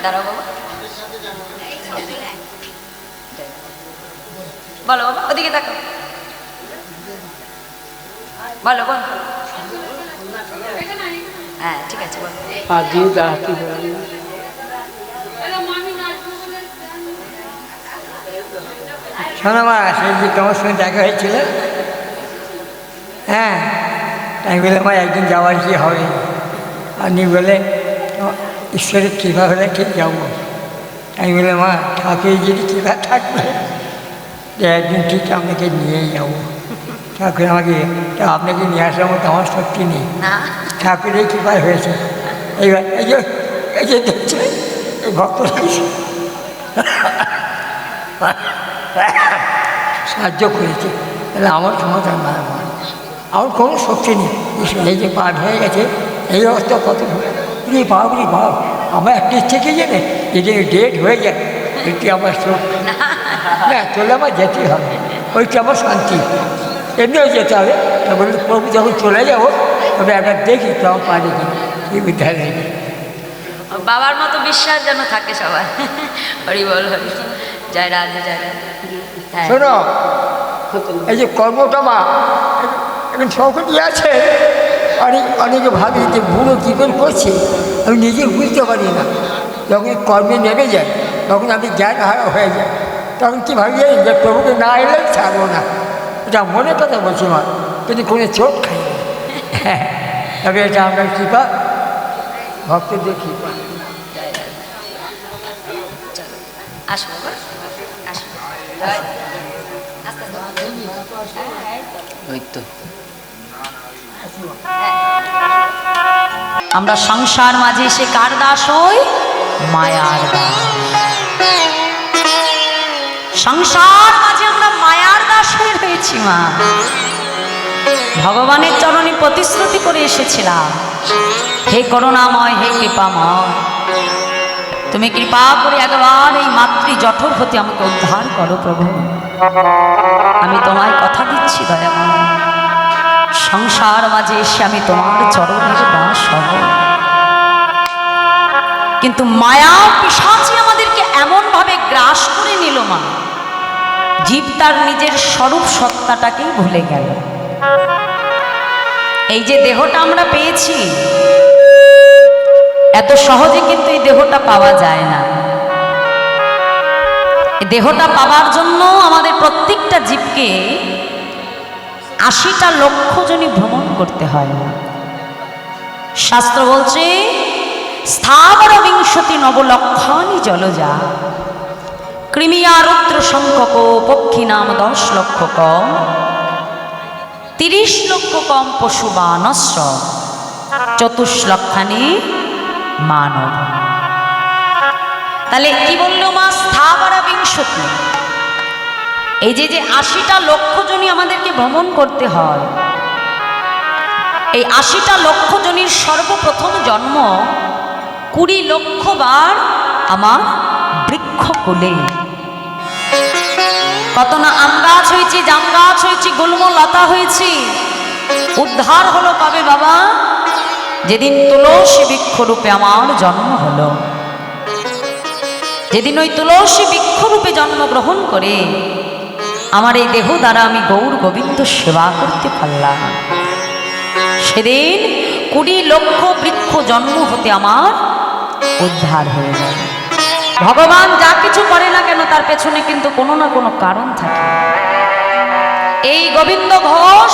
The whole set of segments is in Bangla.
দাঁড়াও বাবা, বলো বাবা, ওদিকে দেখো, বলো বলো। হ্যাঁ ঠিক আছে বলো। শোনো মা, সেই যে তোমার সঙ্গে দেখা হয়েছিল, হ্যাঁ, আমি বলে আমার একদিন যাওয়ার কি হবে, আপনি বলে ঈশ্বরের কৃপা হলে ঠিক যাবো। আমি বলে মা, ঠাকুর যদি কৃপা থাকবে যে একদিন ঠিক আপনাকে নিয়েই যাবো। ঠাকুর আমাকে, আপনাকে নিয়ে আসার মতো আমার শক্তি নেই, ঠাকুরের কৃপা হয়েছে। এইবার এই যে দেখছে এই ভক্তরা সাহায্য করেছে, তাহলে আমার ক্ষমতা না, আমার কোনো শক্তি নেই। এই যে পাঠ হয়ে গেছে, এই অবস্থা কত বাবরি বাপ, আমার একটা ইচ্ছে কি জানে, যদি ডেট হয়ে যায় এটি আমার শোক না, চলে আমার যেতেই হবে, ওইটা আমার শান্তি। এমনিও যেতে হবে, তখন প্রভু যখন চলে যাবো তবে একবার দেখি তো আমার পারে কি বিদ্যায় নেই। বাবার মতো বিশ্বাস যেন থাকে সবার। হরি বল হরি, জয় রাধে জয় রাধে। শোনো, এই যে কর্মটা মা এখন সবকটি আছে, অনেকে ভাবি যে বুড়ো কী করে করছে, আমি নিজে বুঝতে পারি না। যখন কর্মে নেমে যায় তখন আমি জ্ঞান হারা হয়ে যায়, তখন কী ভাবি যে প্রভুকে না এলে ছাড়বো না। এটা মনে কথা বলছি মা, কিন্তু কোনো চোট খাই না। হ্যাঁ, তবে এটা আমরা কৃপা, ভক্তদের কৃপা। আসো বাবা, আসো। ওই তো আমরা সংসার মাঝে এসে কার দাস হই? মায়ার দাস। সংসার মাঝে আমরা মায়ার দাস হয়ে রয়েছি মা। ভগবানের চরণে প্রতিশ্রুতি করে এসেছিলাম, হে করুণাময়, হে কৃপাময়, তুমি কৃপা করে একবার এই মাতৃ জঠর হতে আমাকে উদ্ধার করো প্রভু। আমি তোমায় কথা দিচ্ছি দয়াময়, সংসার মাঝে এসে আমি তোমার চরণের দাস হব। কিন্তু মায়া পিশাচী আমাদেরকে এমনভাবে গ্রাস করে নিল মা, জীব তার নিজের স্বরূপ সত্তাটাকেই ভুলে গেল। এই যে দেহটা আমরা পেয়েছি, এত সহজে কিন্তু এই দেহটা পাওয়া যায় না। এই দেহটা পাওয়ার জন্য আমাদের প্রত্যেকটা জীবকে ৮০টা লক্ষ জনই ভ্রমণ করতে হয়। শাস্ত্র বলছে স্থাবর বিংশতি নবলক্ষানি জলজা, কৃমিয়া রুদ্র সংখ্যক পক্ষী নাম ১০ লক্ষ কম, ৩০ লক্ষ কম পশু বানস্য, ২৪ লক্ষানি মানব। তাহলে কি বললো মা? স্থাবর বিংশতি, এই যে ৮০টা লক্ষ জনই আমাদেরকে ভ্রমণ করতে হয়, এই ৮০টা লক্ষ জনের সর্বপ্রথম জন্ম ২০ লক্ষ বার আমার বৃক্ষ কোলে। কত না আম গাছ হয়েছি, জাম গাছ হয়েছি, গুল্ম লতা হয়েছি, উদ্ধার হলো কবে বাবা? যেদিন তুলসী বৃক্ষরূপে আমার জন্ম হলো। যেদিন ওই তুলসী বৃক্ষরূপে জন্মগ্রহণ করে আমার এই দেহ দ্বারা আমি গৌর গোবিন্দ সেবা করতে পারলাম, সেদিন ২০ লক্ষ বৃক্ষ জন্ম হতে আমার উদ্ধার হয়ে যায়। ভগবান যা কিছু করে না কেন তার পেছনে কিন্তু কোনো না কোনো কারণ থাকে। এই গোবিন্দ ঘোষ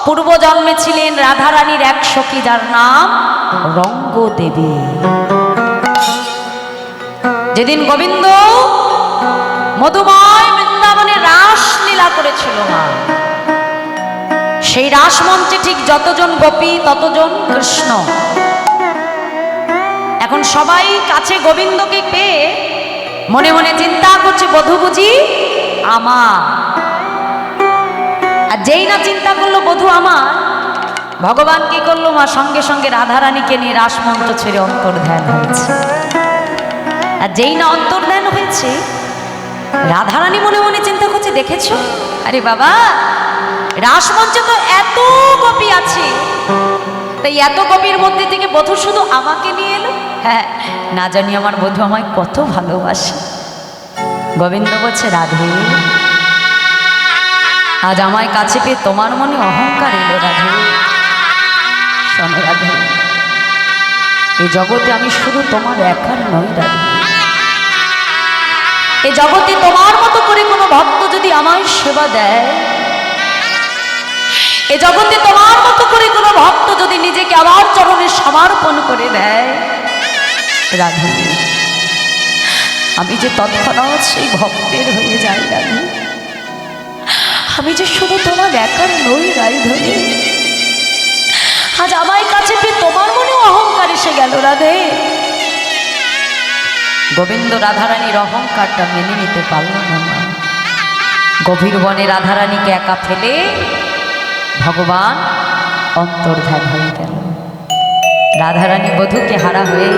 পূর্বজন্মে ছিলেন রাধারানীর এক সখী, যার নাম রঙ্গদেবী। যেদিন গোবিন্দ মধুময় বৃন্দাবনে রাসলীলা করেছিল মা, সেই রাসমঞ্চে ঠিক যতজন গোপী ততজন কৃষ্ণ। এখন সবাই কাছে গোবিন্দকে পেয়ে মনে মনে চিন্তা করছে বধূ বুঝি আমার। আর যেই না চিন্তা করলো বধূ আমার, ভগবান কি করলো মা? সঙ্গে সঙ্গে রাধারানীকে নিয়ে রাসমঞ্চ ছেড়ে অন্তর্ধান হয়েছে। আর যেই না অন্তর্ধান হয়েছে, রাধারানী মনে মনে চিন্তা করছে, দেখেছো আরে বাবা, রাসমঞ্চে তো এত গোপী আছে, তাই এত কবির মধ্যে থেকে বধূ শুধু আমাকে নিয়ে এলো। হ্যাঁ, না জানি আমার বধূ আমায় কত ভালোবাসে। গোবিন্দ বলছে, রাধে, আজ আমায় কাছে পেয়ে তোমার মনে অহংকার এলো রাধে। শোনো রাধে, এই জগতে আমি শুধু তোমার একার নই রাধে। এই জগতে তোমার মতো করে কোনো ভক্ত যদি আমায় সেবা দেয়, এ জগতে তোমার মতো করে কোনো ভক্ত যদি নিজেকে আমার চরণে সমর্পণ করে দেয় রাধে, আমি যে তৎক্ষণাৎ সেই ভক্তের হয়ে যাই রাধে। আমি যে শুধু তোমার একার নই রাধে। আজ আমায় কাছে পেয়ে তোমার মনে অহংকার এসে গেল রাধে। গোবিন্দ রাধারানীর অহংকারটা মেনে নিতে পারল না। গভীর বনে রাধারানীকে একা ফেলে ভগবান অন্তর্ধান হয়ে গেল। রাধারানী বধূকে হারা হয়ে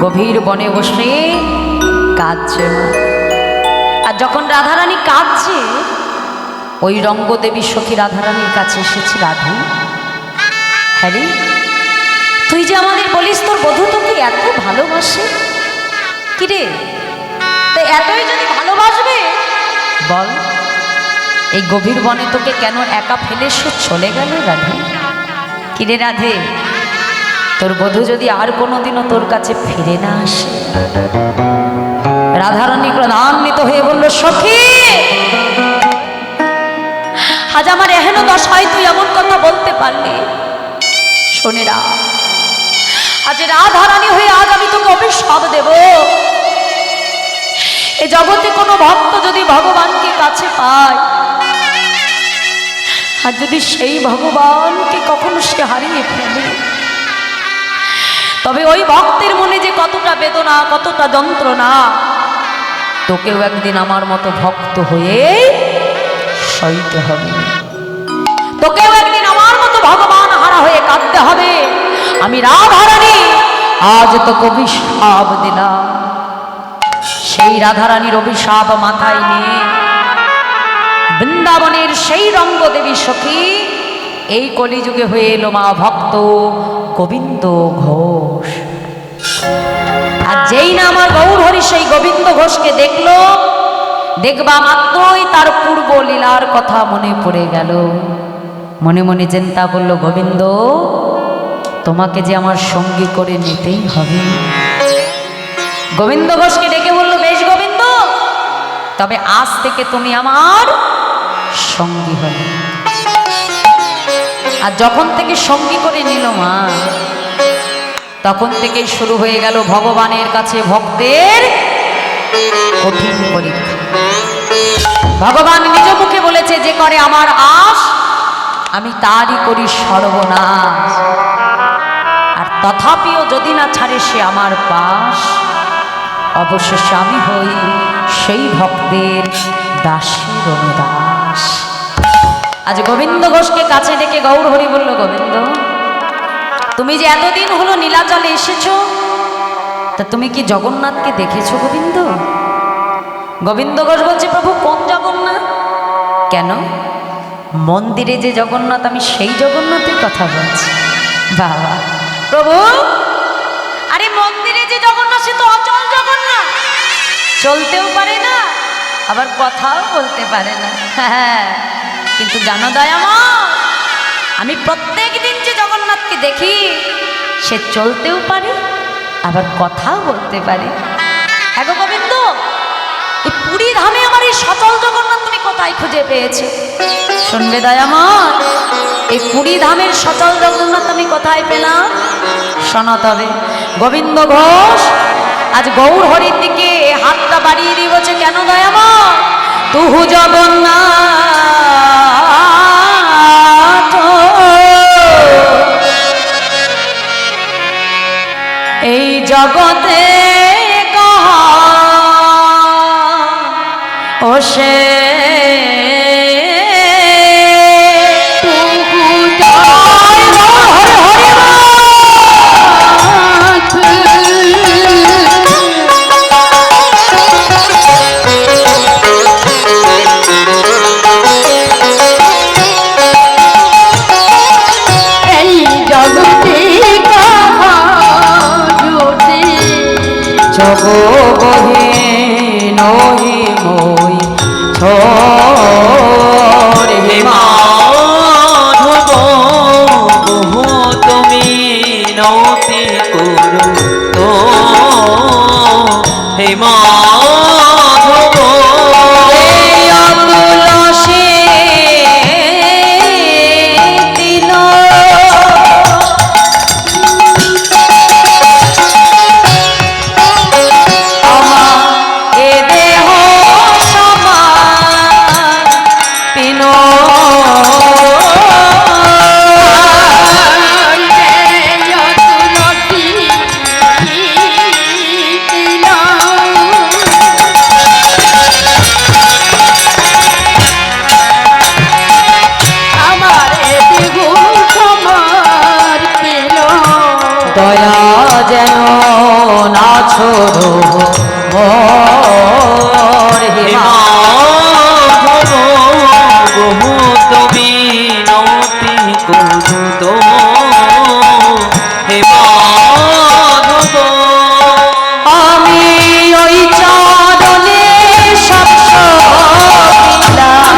গভীর বনে বসে কাঁদছে। আর যখন রাধারানী কাঁদছে, ওই রঙ্গদেবী সখী রাধারানীর কাছে এসেছে। রাধু, হ্যাঁ রে, তুই যে আমাদের বলিস তোর বধূ তোকে এত ভালোবাসে, কিরে তাই এতই যদি ভালোবাসবে বল, এই গভীর বনে তোকে কেন একা ফেলে সে চলে গেল রাধে? কিরে রাধে, তোর বধূ যদি আর কোনোদিনও তোর কাছে ফিরে না আসে? রাধারানী ক্রোধান্বিত হয়ে বলল, সখী, আজ আমার এহেন দশায় তুই এমন কথা বলতে পারলি? শোনে রা, আজ রাধারানী হয়ে আজ আমি তোকে অভিশাপ দেব। এ জগতে কোনো ভক্ত যদি ভগবানকে কাছে পায়, আর যদি সেই ভগবানকে কখনো সে হারিয়ে ফেলে, তবে ওই ভক্তের মনে যে কতটা বেদনা, কতটা যন্ত্রণা, তোকেও একদিন আমার মতো ভক্ত হয়ে সইতে হবে। তোকেও একদিন আমার মতো ভগবান হারা হয়ে কাঁদতে হবে। আমি রাধারানী আজ তোকে অভিশাপ দিলাম। সেই রাধারানীর অভিশাপ মাথায় নিয়ে বৃন্দাবনের সেই রঙ্গদেবী সখী এই কলিযুগে হয়ে এলো মা ভক্ত গোবিন্দ ঘোষ। আর যেই না আমার গৌর হরি সেই গোবিন্দ ঘোষকে দেখলো, দেখবা মাত্রই তার পূর্ব লীলার কথা মনে পড়ে গেল। মনে মনে চিন্তা করলো, গোবিন্দ, তোমাকে যে আমার সঙ্গী করে নিতেই হবে। গোবিন্দ ঘোষকে ডেকে বলল, বেশ গোবিন্দ, তবে আজ থেকে তুমি আমার সঙ্গী হবে। আর যখন থেকে সঙ্গী করে নিল মা, তখন থেকেই শুরু হয়ে গেল ভগবানের কাছে ভক্তের কঠিন পরীক্ষা। ভগবান নিজ মুখে বলেছে, যে করে আমার আশ আমি তারই করি সর্বনাশ। আর তথাপিও যদি না ছাড়ে সে আমার পাশ, অবশেষে আমি হই সেই ভক্তের দাসের অনুদাস। আজ গোবিন্দ ঘোষকে কাছে ডেকে গৌর হরি বলল, গোবিন্দ, তুমি যে এতদিন হলো নীলাচলে এসেছো, তা তুমি কি জগন্নাথকে দেখেছো গোবিন্দ? গোবিন্দ ঘোষ বলছে, প্রভু কোন জগন্নাথ? কেন, মন্দিরে যে জগন্নাথ আমি সেই জগন্নাথের কথা বলছি। বাবা প্রভু, আরে মন্দিরে যে জগন্নাথ সে তো অচল জগন্নাথ, চলতেও পারে না আবার কথাও বলতে পারে না। হ্যাঁ, কিন্তু জানো দয়াময়, আমি প্রত্যেক দিন যে জগন্নাথকে দেখি সে চলতেও পারে আবার কথাও বলতে পারে। হ্যাঁ গো গোবিন্দ, এই পুরী ধামে আমার এই সচল জগন্নাথ তুমি কোথায় খুঁজে পেয়েছো? শুনবে দয়াময়, এই পুরী ধামের সচল জগন্নাথ আমি কোথায় পেলাম? শোনো তবে। গোবিন্দ ঘোষ আজ গৌর হরির দিকে হাতটা বাড়িয়ে দিয়ে বলছে, কেন দয়াময়? তুহু জগন্নাথ এই জগতে কহা ও সে জগতে জগবহে নহি মই ছোড়ে হে মাধব বহু তুমি নতি করো তো হে মাধব তুলসী দিল আমার এ দেহ সমান পিন দয়া যেন না ছোড়ো মোর হে হে মা। মাধব বহু তুমি নতি করো তো হে মাধব আমি ওই চরণে সব সবিলাম।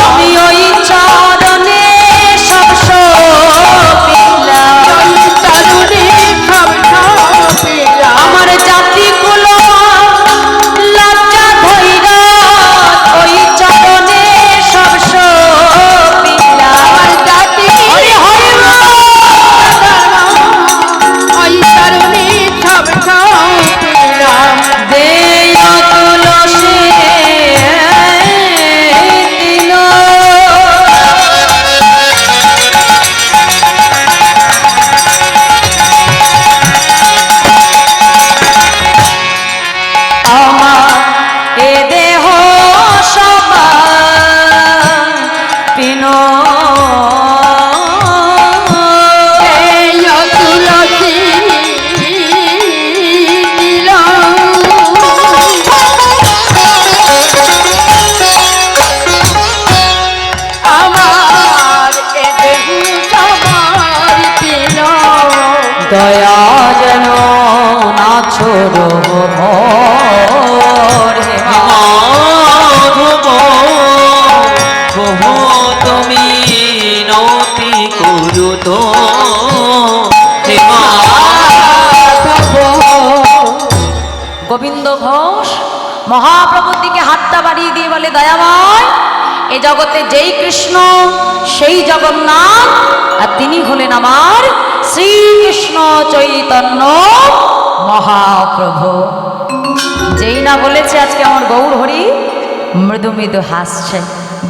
আমি ওই চরণে সব সবিলাম। আমার জাতি কুল লজ্জা ধৈর্য ওই চরণে সব সবিলাম। হরি হরি দেয় তুলসী দিল। আমার এ দেহ সমান পিন দয়া যেন না ছোড়ো মোর হে মা। মাধব বহু তুমি নতি করো তো হে মাধব গোবিন্দ ঘোষ মহাপ্রভুর দিকে হাতটা বাড়িয়ে দিয়ে বলে, দয়াময় এ জগতে যেই কৃষ্ণ সেই জগন্নাথ, আর তিনি হলেন আমার শ্রীকৃষ্ণ চৈতন্য মহাপ্রভু। যেই না বলেছে আজকে আমার গৌর হরি মৃদু মৃদু হাসছে।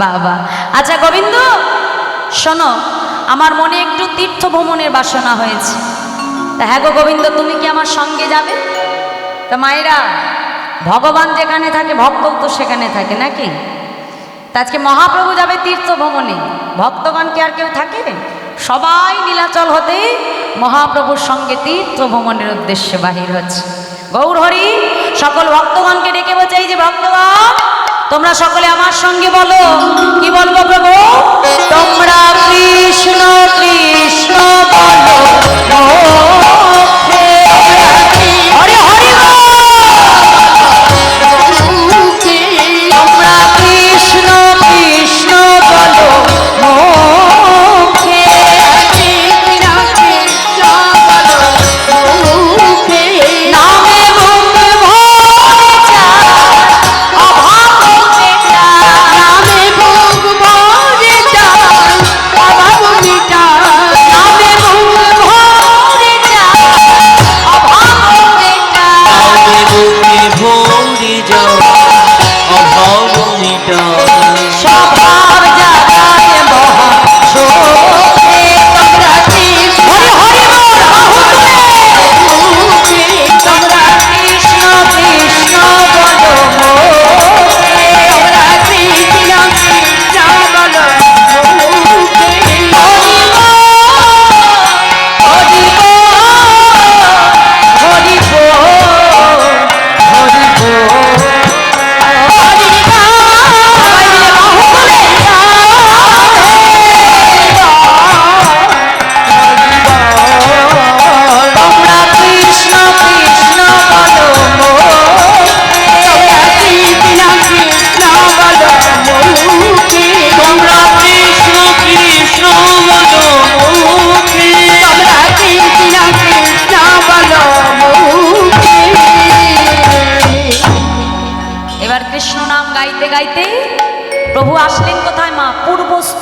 বাবা আচ্ছা গোবিন্দ শোনো, আমার মনে একটু তীর্থ ভ্রমণের বাসনা হয়েছে। তা হ্যাঁ গো গোবিন্দ, তুমি কি আমার সঙ্গে যাবে? তা মায়েরা, ভগবান যেখানে থাকে ভক্তও তো সেখানে থাকে নাকি? তা আজকে মহাপ্রভু যাবে তীর্থ ভ্রমণে, ভক্তগণ কি আর কেউ থাকে? সবাই নীলাচল হতে মহাপ্রভুর সঙ্গে তীর্থ ভ্রমণের উদ্দেশ্যে বাহির হচ্ছে। গৌর হরি সকল ভক্তগণকে ডেকে বলছে, এই যে ভক্তগণ তোমরা সকলে আমার সঙ্গে বলো। কি বলবো প্রভু? তোমরা কৃষ্ণ কৃষ্ণ বলো মুখে। হরি হরি বল। তোমরা কৃষ্ণ কৃষ্ণ বলো মুখে। নামে মুখ ভরে যায় অভাব মেটায়। নামে মুখ ভরে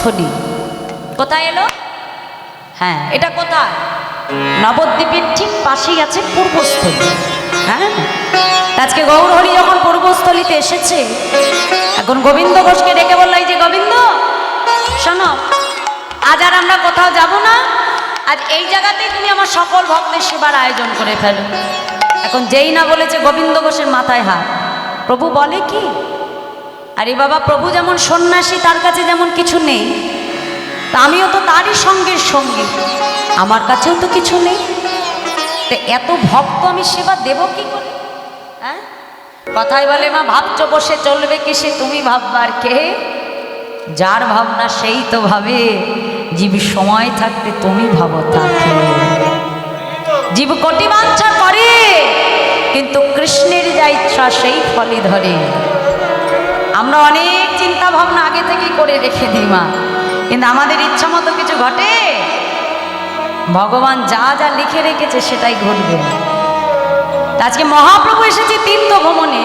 পূর্বস্থলী। কোথায় এলো? হ্যাঁ, এটা কোথায়? নবদ্বীপের ঠিক পাশেই আছে পূর্বস্থলী। হ্যাঁ, আজকে গৌরহরি যখন পূর্বস্থলীতে এসেছে, এখন গোবিন্দ ঘোষকে ডেকে বলল, এই যে গোবিন্দ, শোনো, আজ আর আমরা কোথাও যাব না, আজ এই জায়গাতেই তুমি আমার সকল ভক্তের সেবার আয়োজন করে ফেলো। এখন যেই না বলেছে গোবিন্দ ঘোষের মাথায় হাত। প্রভু বলে কি, আরে বাবা, প্রভু যেমন সন্ন্যাসী, তার কাছে যেমন কিছু নেই, তা আমিও তো তারই সঙ্গের সঙ্গী, আমার কাছেও তো কিছু নেই, তো এত ভক্ত আমি সেবা দেব কি করে? হ্যাঁ, কথাই বলে মা, ভাবছো বসে চলবে কি সে তুমি ভাববার কে? যার ভাবনা সেই তো ভাবে, জীব সময় থাকতে তুমি ভাবো তাকে। জীব কোটি বাঞ্ছা করে, কিন্তু কৃষ্ণের যা ইচ্ছা সেই ফলই ধরে। আমরা অনেক চিন্তা ভাবনা আগে থেকেই করে রেখে দিই মা, কিন্তু আমাদের ইচ্ছা মতো কিছু ঘটে? ভগবান যা যা লিখে রেখেছে সেটাই ঘটবে। আজকে মহাপ্রভু এসেছে তীর্থ ভ্রমণে,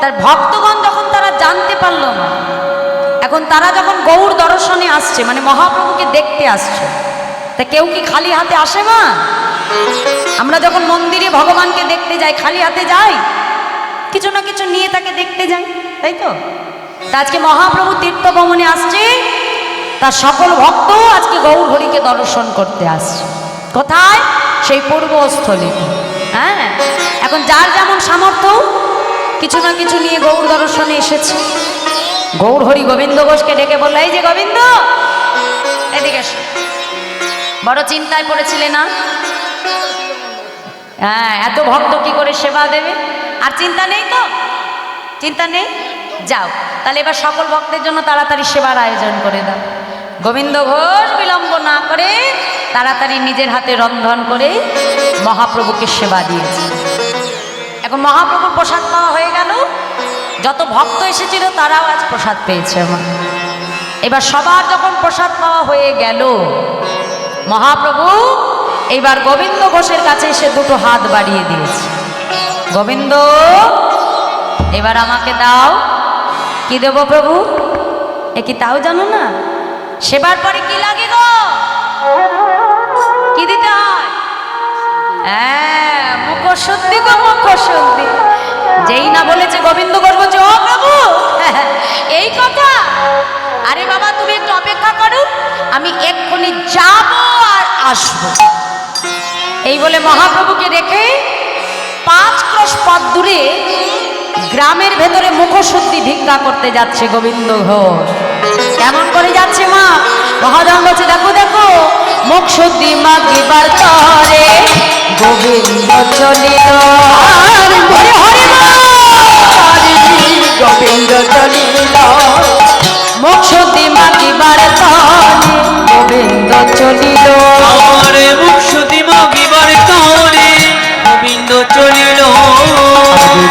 তার ভক্তগণ যখন তারা জানতে পারল না, এখন তারা যখন গৌর দর্শনে আসছে, মানে মহাপ্রভুকে দেখতে আসছে, তা কেউ কি খালি হাতে আসে মা? আমরা যখন মন্দিরে ভগবানকে দেখতে যাই, খালি হাতে যাই? কিছু না কিছু নিয়ে তাকে দেখতে যাই, তাই তো? তা আজকে মহাপ্রভু তীর্থ ভ্রমণে আসছে, তার সকল ভক্ত আজকে গৌর হরিকে দর্শন করতে আসছে। কোথায়? সেই পূর্বস্থলীতে। হ্যাঁ, এখন যার যেমন সামর্থ্য কিছু না কিছু নিয়ে গৌর দর্শনে এসেছে। গৌর হরি গোবিন্দ ঘোষকে ডেকে বলল, এই যে গোবিন্দ, এদিকে এসো। বড় চিন্তায় পড়েছিলে না? হ্যাঁ, এত ভক্ত কি করে সেবা দেবে? আর চিন্তা নেই তো? চিন্তা নেই? যাও তাহলে এবার সকল ভক্তের জন্য তাড়াতাড়ি সেবার আয়োজন করে দাও। গোবিন্দ ঘোষ বিলম্ব না করে তাড়াতাড়ি নিজের হাতে রন্ধন করে মহাপ্রভুকে সেবা দিয়েছে। এখন মহাপ্রভুর প্রসাদ পাওয়া হয়ে গেল, যত ভক্ত এসেছিল তারাও আজ প্রসাদ পেয়েছে। এবার সবার যখন প্রসাদ পাওয়া হয়ে গেল, মহাপ্রভু এইবার গোবিন্দ ঘোষের কাছে এসে দুটো হাত বাড়িয়ে দিয়েছে। গোবিন্দ, এবার আমাকে দাও। কি দেব প্রভু? এ কি তাও জানো না? সেবার পরে কি লাগে গো? কি দিতে হয়? হ্যাঁ, মুখশুদ্ধি গো, মুখশুদ্ধি। যেই না বলেছে গোবিন্দ ঘোষ বলছে, ও প্রভু এই কথা? আরে বাবা, তুমি একটু অপেক্ষা করো, আমি এক্ষুনি যাব আর আসবো। এই বলে মহাপ্রভুকে রেখে 5 ক্রোশ পথ দূরে গ্রামের ভেতরে মুখশুদ্ধি ভিক্ষা করতে যাচ্ছে গোবিন্দ ঘোষ। কেমন করে যাচ্ছে মা? মহাজন বলছে, দেখো দেখো, মুখশুদ্ধি মাগিবার তরে গোবিন্দ চলিল, গোবিন্দ চলিল, মুখশুদ্ধি মাগিবার তরে গোবিন্দ চলিল, মুখশুদ্ধি মাগিবার তরে গোবিন্দ চলিল,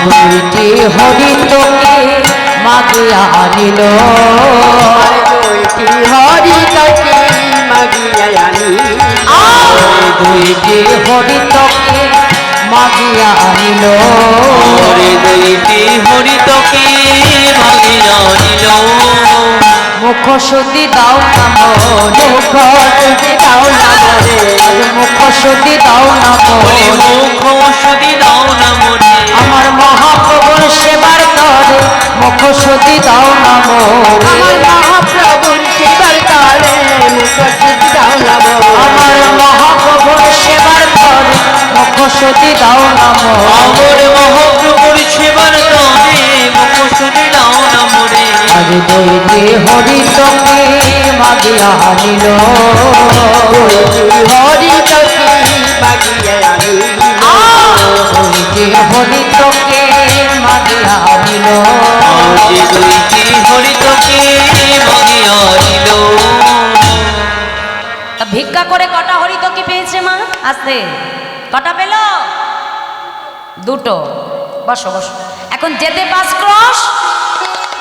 দুইটি হরিতকে মাগিয়া আনিল, দুইটি হরিতকে মাগিয়া আনিল, দুইটি হরিতকে মাগিয়া আনিল, দুইটি হরিতকে মাগিয়া আনিল, মুখশুদ্ধি দাও না মোরে, মুখশুদ্ধি দাও না মোরে, মুখশুদ্ধি দাও না মোরে, মুখশুদ্ধি দাও না মোরে, আমার মহাপ্রভুর সেবার তরে মুখশুদ্ধি দাও না মোরে, আমার মহাপ্রভুর সেবার তরে মুখশুদ্ধি দাও না মোরে, আমার মহাপ্রভুর সেবার তরে মুখশুদ্ধি দাও না মোরে, আমার মহাপ্রভুর সেবার তরে মুখশুদ্ধি দাও না মোরে, আজ দুইটি হরিতকে মাগিয়া আনিল, হরিতকে মাগিয়া আনিল, দুইটি হরিতকে মাগিয়া আনিল, দুইটি হরিতকে মাগিয়া আনিল। ভিক্ষা করে কটা হরিতকি পেয়েছে মা? আসতে কটা পেল? দুটো। বসো বসো। এখন যেতে 5 ক্রোশ,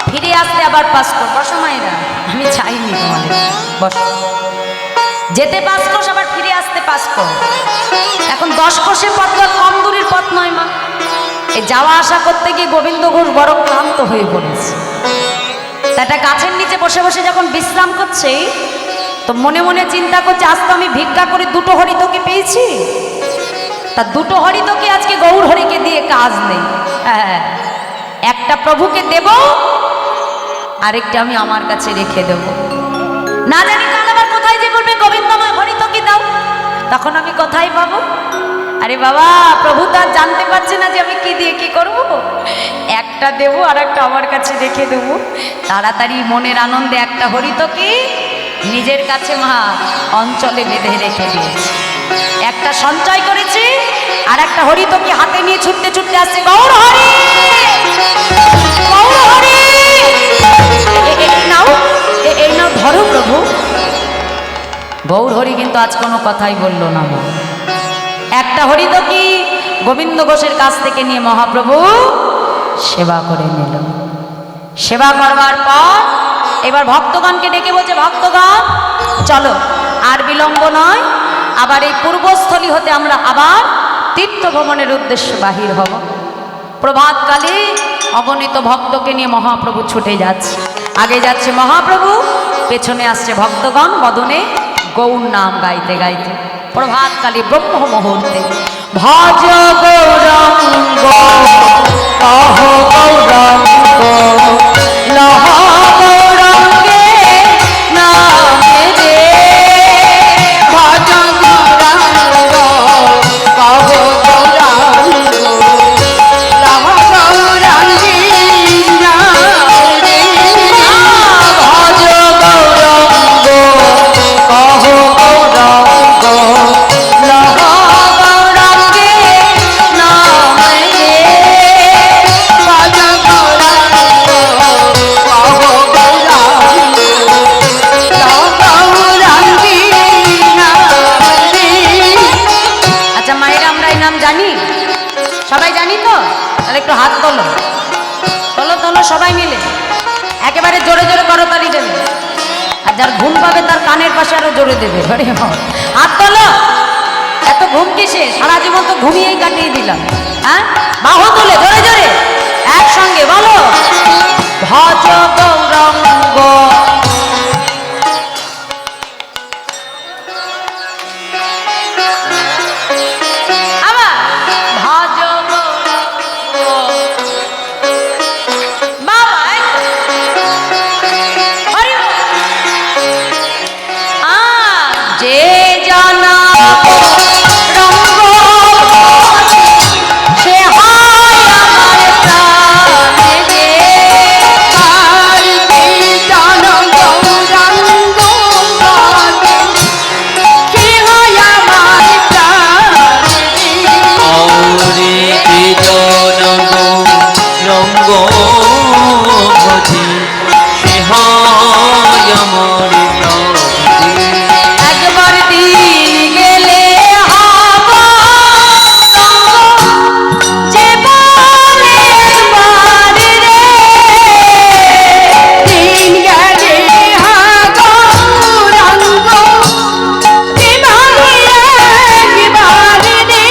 ফিরে আসতে আবার 5 ক্রোশ। বসো মায়েরা, আমি চাইনি তোমাদের। বসো। যেতে 5 ক্রোশ, আবার ফিরে আসতে 5 ক্রোশ। এখন 10 ক্রোশের পথ কম দূরের পথ নয় মা। এই যাওয়া আসা করতে গিয়ে গোবিন্দ ঘোষ বড় ক্লান্ত হয়ে পড়েছে। একটা গাছের নিচে বসে বসে যখন বিশ্রাম করছে, তো মনে মনে চিন্তা করছে আজ তো আমি ভিক্ষা করে দুটো হরিতকে পেয়েছি, তা দুটো হরিতকে আজকে গৌর হরিকে দিয়ে কাজ নেই। হ্যাঁ, একটা প্রভুকে দেব, আরেকটা আমি আমার কাছে রেখে দেব। না জানি কাল আবার কোথায় যে বলবে গোবিন্দময় হরিতকে দাও, তখন আমি কোথায় পাবো? আরে বাবা, প্রভু তো আর জানতে পারছে না যে আমি কি দিয়ে কি করব। একটা দেব আর একটা আমার কাছে রেখে দেব। তাড়াতাড়ি মনের আনন্দে একটা হরিতকে নিজের কাছে মা অঞ্চলে বেঁধে রেখে দিয়েছে। একটা সঞ্চয় করেছে আর একটা হরিতকে হাতে নিয়ে ছুটতে ছুটতে আসছে, গৌর হরি, গৌর হরি, নাও, এই নাও ধরো প্রভু। গৌর হরি কিন্তু আজ কোনো কথাই বলল না। মা একটা হরিতকি গোবিন্দ ঘোষের কাছ থেকে নিয়ে মহাপ্রভু সেবা করে নিল। সেবা করবার পর এবার ভক্তগণকে ডেকে বলছে, ভক্তগণ চলো, আর বিলম্ব নয়, আবার এই পূর্বস্থলী হতে আমরা আবার তীর্থ ভ্রমণের উদ্দেশ্যে বাহির হব। প্রভাতকালে অগণিত ভক্তকে নিয়ে মহাপ্রভু ছুটে যাচ্ছে। আগে যাচ্ছে মহাপ্রভু, পেছনে আসছে ভক্তগণ বদনে গৌর নাম গাইতে গাইতে। প্রভাতকালে ব্রহ্ম মুহূর্তে ভজ গৌরাঙ্গ কহ গৌরাঙ্গ লহ গৌরাঙ্গে নামে রে, ভজ গৌরাঙ্গ কহ গৌরাঙ্গ লহ গৌরাঙ্গে নামে রে, ভজ গৌরাঙ্গ কহ গৌরাঙ্গ লহ গৌরাঙ্গে নামে রে, ভজ গৌরাঙ্গ কহ গৌরাঙ্গ লহ গৌরাঙ্গে নামে রে। আচ্ছা মায়েরা, আমরা এই নাম জানি? সবাই জানি তো? তাহলে একটু হাত তোলো, তোলো তোলো সবাই মিলে, একেবারে জোরে জোরে করতালি দেবে। আর যার ঘুম পাবে তার কানের পাশে আরো জোরে দেবে। আরে বাবা, হাত তোলো। এত ঘুম কিসে? সারা জীবন তো ঘুমিয়েই কাটিয়ে দিলাম। হ্যাঁ, বাহু তুলে জোরে জোরে একসঙ্গে বলো, ভজ গৌরাঙ্গ। আবার ভজ গৌরাঙ্গ। বাবা, হরি বল। যে জানা রঙ্গ সে হয় আমার প্রাণে রে, আর যে জানা গৌরাঙ্গ সে হয় আমার প্রাণে রে। আউরে বেদনগ রঙ্গ ভজি সে হয় আমার প্রাণে। একবার দিন গেলে হব রঙ্গ, যে বলে একবার রে, দিন গেলে হব রঙ্গ, যে বলে একবার রে,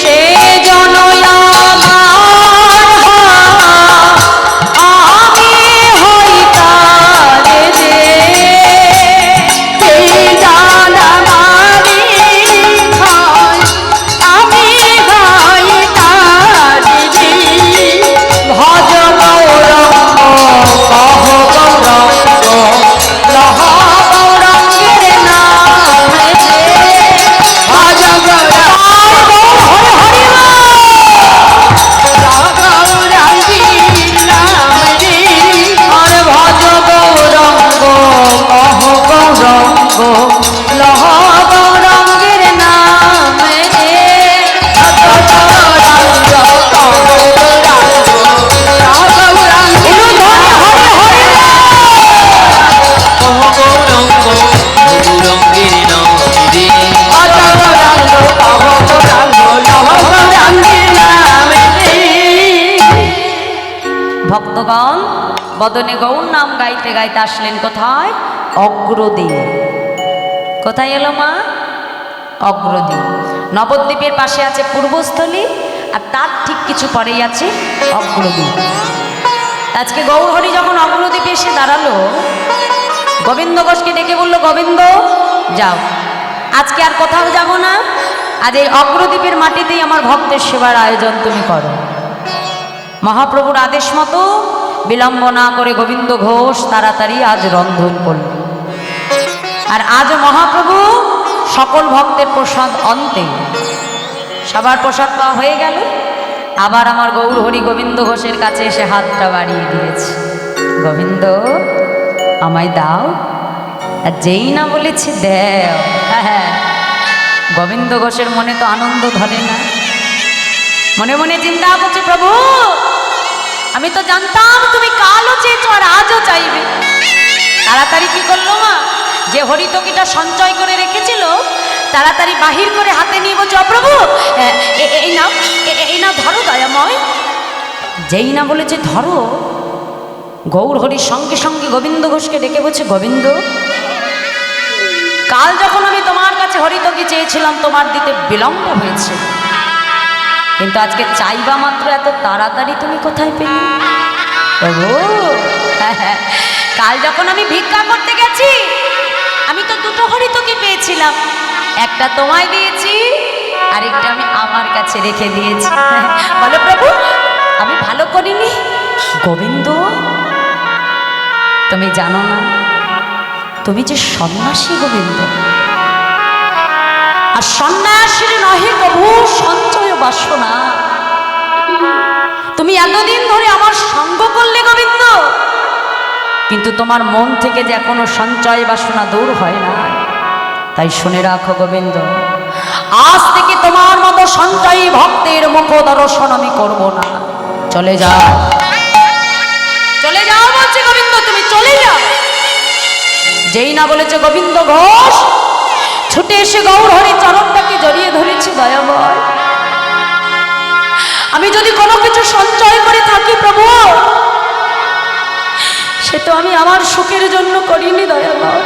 সে জন আমার আমি হই তার রে, সে জান আমারি হয় আমি হই তার রে, ভজ গৌরাঙ্গ কহ গৌরাঙ্গ লহ গৌরাঙ্গের নামে রে, ভজ গৌরাঙ্গ হরি লহ গৌরাঙ্গের নামে রে, আর ভজ গৌরাঙ্গ কহ গৌরাঙ্গ লহ গৌরাঙ্গের নামে রে, ভজ গৌরাঙ্গ কহ গৌরাঙ্গ লহ গৌরাঙ্গের হরি কহ গৌরাঙ্গ গৌরাঙ্গের নামে রে, ভজ গৌরাঙ্গ কহ গৌরাঙ্গ লহ গৌরাঙ্গের নামে রে। ভক্তগণ বদনে গৌর নাম গাইতে গাইতে আসলেন কোথায়? অগ্রদ্বীপ। কোথায় এলো মা? অগ্রদ্বীপ। নবদ্বীপের পাশে আছে পূর্বস্থলী, আর তার ঠিক কিছু পরেই আছে অগ্রদ্বীপ। আজকে গৌরহরি যখন অগ্রদ্বীপে এসে দাঁড়ালো, গোবিন্দ ঘোষকে ডেকে বলল, গোবিন্দ যাও, আজকে আর কোথাও যাব না, আজ এই অগ্রদ্বীপের মাটিতেই আমার ভক্তের সেবার আয়োজন তুমি করো। মহাপ্রভুর আদেশ মতো বিলম্ব না করে গোবিন্দ ঘোষ তাড়াতাড়ি আজ রন্ধন করল। আর আজ মহাপ্রভু সকল ভক্তের প্রসাদ অন্তে সবার প্রসাদ পাওয়া হয়ে গেল। আবার আমার গৌরহরি গোবিন্দ ঘোষের কাছে এসে হাতটা বাড়িয়ে দিয়েছে, গোবিন্দ আমায় দাও। আর যেই না বলেছে দেও, হ্যাঁ, গোবিন্দ ঘোষের মনে তো আনন্দ ধরে না, মনে মনে চিন্তা করছে, প্রভু আমি তো জানতাম তুমি কালও চেয়েছো আর আজও চাইবে। তাড়াতাড়ি কি করলো মা, যে হরিতকিটা সঞ্চয় করে রেখেছিল তাড়াতাড়ি বাহির করে হাতে নিয়ে বলছে, অপ্রভু এই নাও ধরো দয়াময়। যেই না বলেছে ধরো, গৌরহরির সঙ্গে সঙ্গে গোবিন্দ ঘোষকে ডেকে বলছে, গোবিন্দ কাল যখন আমি তোমার কাছে হরিতকি চেয়েছিলাম তোমার দিতে বিলম্ব হয়েছে, কিন্তু আজকে চাইবা মাত্র এত তাড়াতাড়ি তুমি কোথায় পেলে? প্রভু কাল যখন আমি ভিক্ষা করতে গেছি আমি তো দুটো হরিতকি পেয়েছিলাম, একটা তোমায় দিয়েছি আরেকটা আমি আমার কাছে রেখে দিয়েছি। বলো প্রভু আমি ভালো করিনি? গোবিন্দ তুমি জানো না তুমি যে সন্ন্যাসী গোবিন্দ, আর সন্ন্যাসীর নহে প্রভু সঞ্চয় বাসনা। তুমি এতদিন ধরে আমার সঙ্গ করলে গোবিন্দ, কিন্তু তোমার মন থেকে যে এখনো সঞ্চয় বাসনা দূর হয় না। তাই শুনে রাখো গোবিন্দ, আজ থেকে তোমার মতো সঞ্চয়ী ভক্তের মুখ দর্শন আমি করব না। চলে যাও, চলে যাও বলছে গোবিন্দ, তুমি চলে যাও। যেই না বলেছে গোবিন্দ ঘোষ ছুটে এসে গৌরহরি চরণটাকে জড়িয়ে ধরেছে, দয়াময় আমি যদি কোনো কিছু সঞ্চয় করে থাকি প্রভু, সে তো আমি আমার সুখের জন্য করিনি দয়াময়,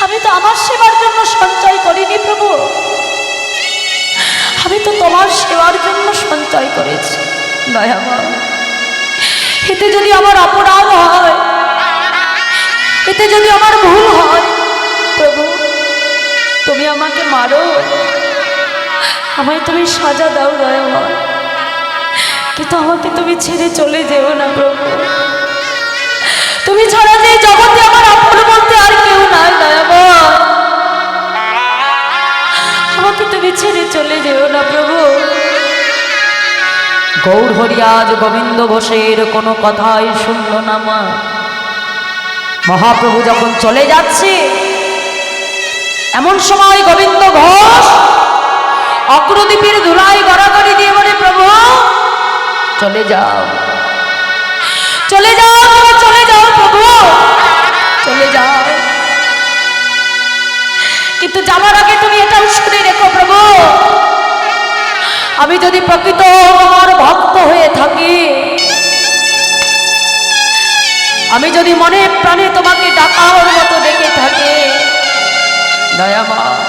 আমি তো আমার সেবার জন্য সঞ্চয় করিনি প্রভু, আমি তো তোমার সেবার জন্য সঞ্চয় করেছি দয়াময়। এতে যদি আমার অপরাধ হয়, এতে যদি আমার ভুল হয় প্রভু তুমি আমাকে মারো, আমায় তুমি সাজা দাও দয়াময়, কিন্তু আমাকে তুমি ছেড়ে চলে যেও না প্রভু। তুমি ছাড়া যে জগতে আমার আপন বলতে আর কেউ নাই দয়াময়, আমাকে তুমি ছেড়ে চলে যেও না প্রভু। গৌরহরি আজ গোবিন্দ ঘোষের কোনো কথাই শুনল না মা। মহাপ্রভু যখন চলে যাচ্ছে এমন সময় গোবিন্দ ঘোষ অগ্রদ্বীপের ধুলায় গড়াগড়ি দিয়ে বলে, প্রভু চলে যাও, চলে যাও, চলে যাও প্রভু, চলে যাও, কিন্তু যাওয়ার আগে তুমি এটাও শুনে রেখো প্রভু, আমি যদি প্রকৃত আমার ভক্ত হয়ে থাকি, আমি যদি মনে প্রাণে তোমাকে ডাকার মতো ডেকে থাকি, দয়াময়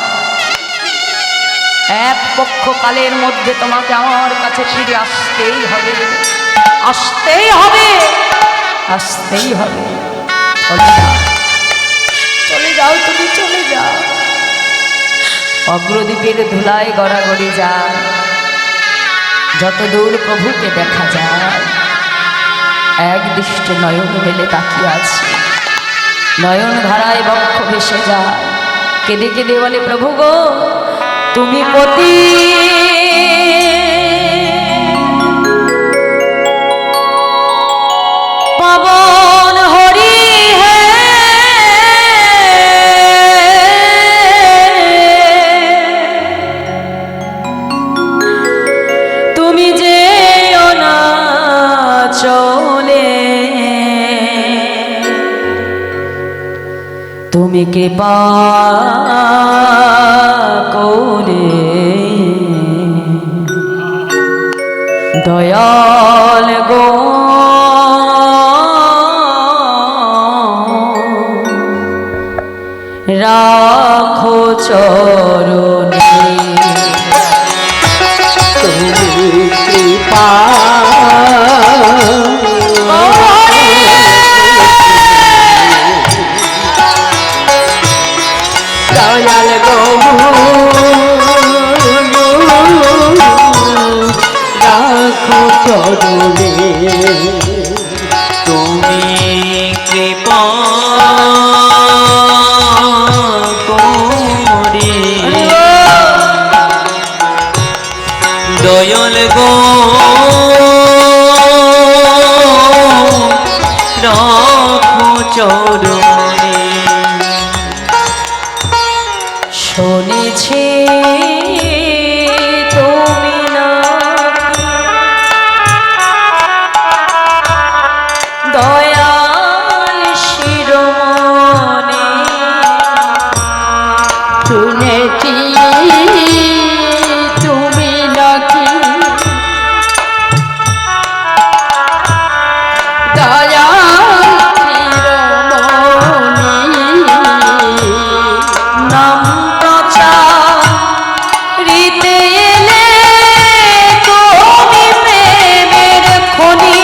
এক পক্ষ কালের মধ্যে তোমাকে আমার কাছে ফিরে আসতেই হবে, আসতেই হবে, আসতেই হবে। চলে যাও, চলে যাও, তুমি চলে যাও। অগ্রদ্বীপের ধুলায় গড়াগড়ি যায়, যত দূর প্রভুকে দেখা যায়, এক দৃষ্টে নয়ন মেলে তাকিয়ে আছে, নয়ন ধারায় বক্ষ ভেসে যায়, কেঁদে কেঁদে বলে, প্রভু গো তুমি পতি পাবন হরি হে, তুমি যে অনাচলে, তুমি কৃপা করে দয়াল গো রাখো চরণে, তুমি কৃপা চরণে তুমি কৃপা করি দয়াল গো রাখো চরণে শুনেছি তুমি নাকি দয়াল শিরোমণি শুনেছি তুমি নাকি দয়া নাম প্রচারিতে এলে তুমি প্রেমের খনি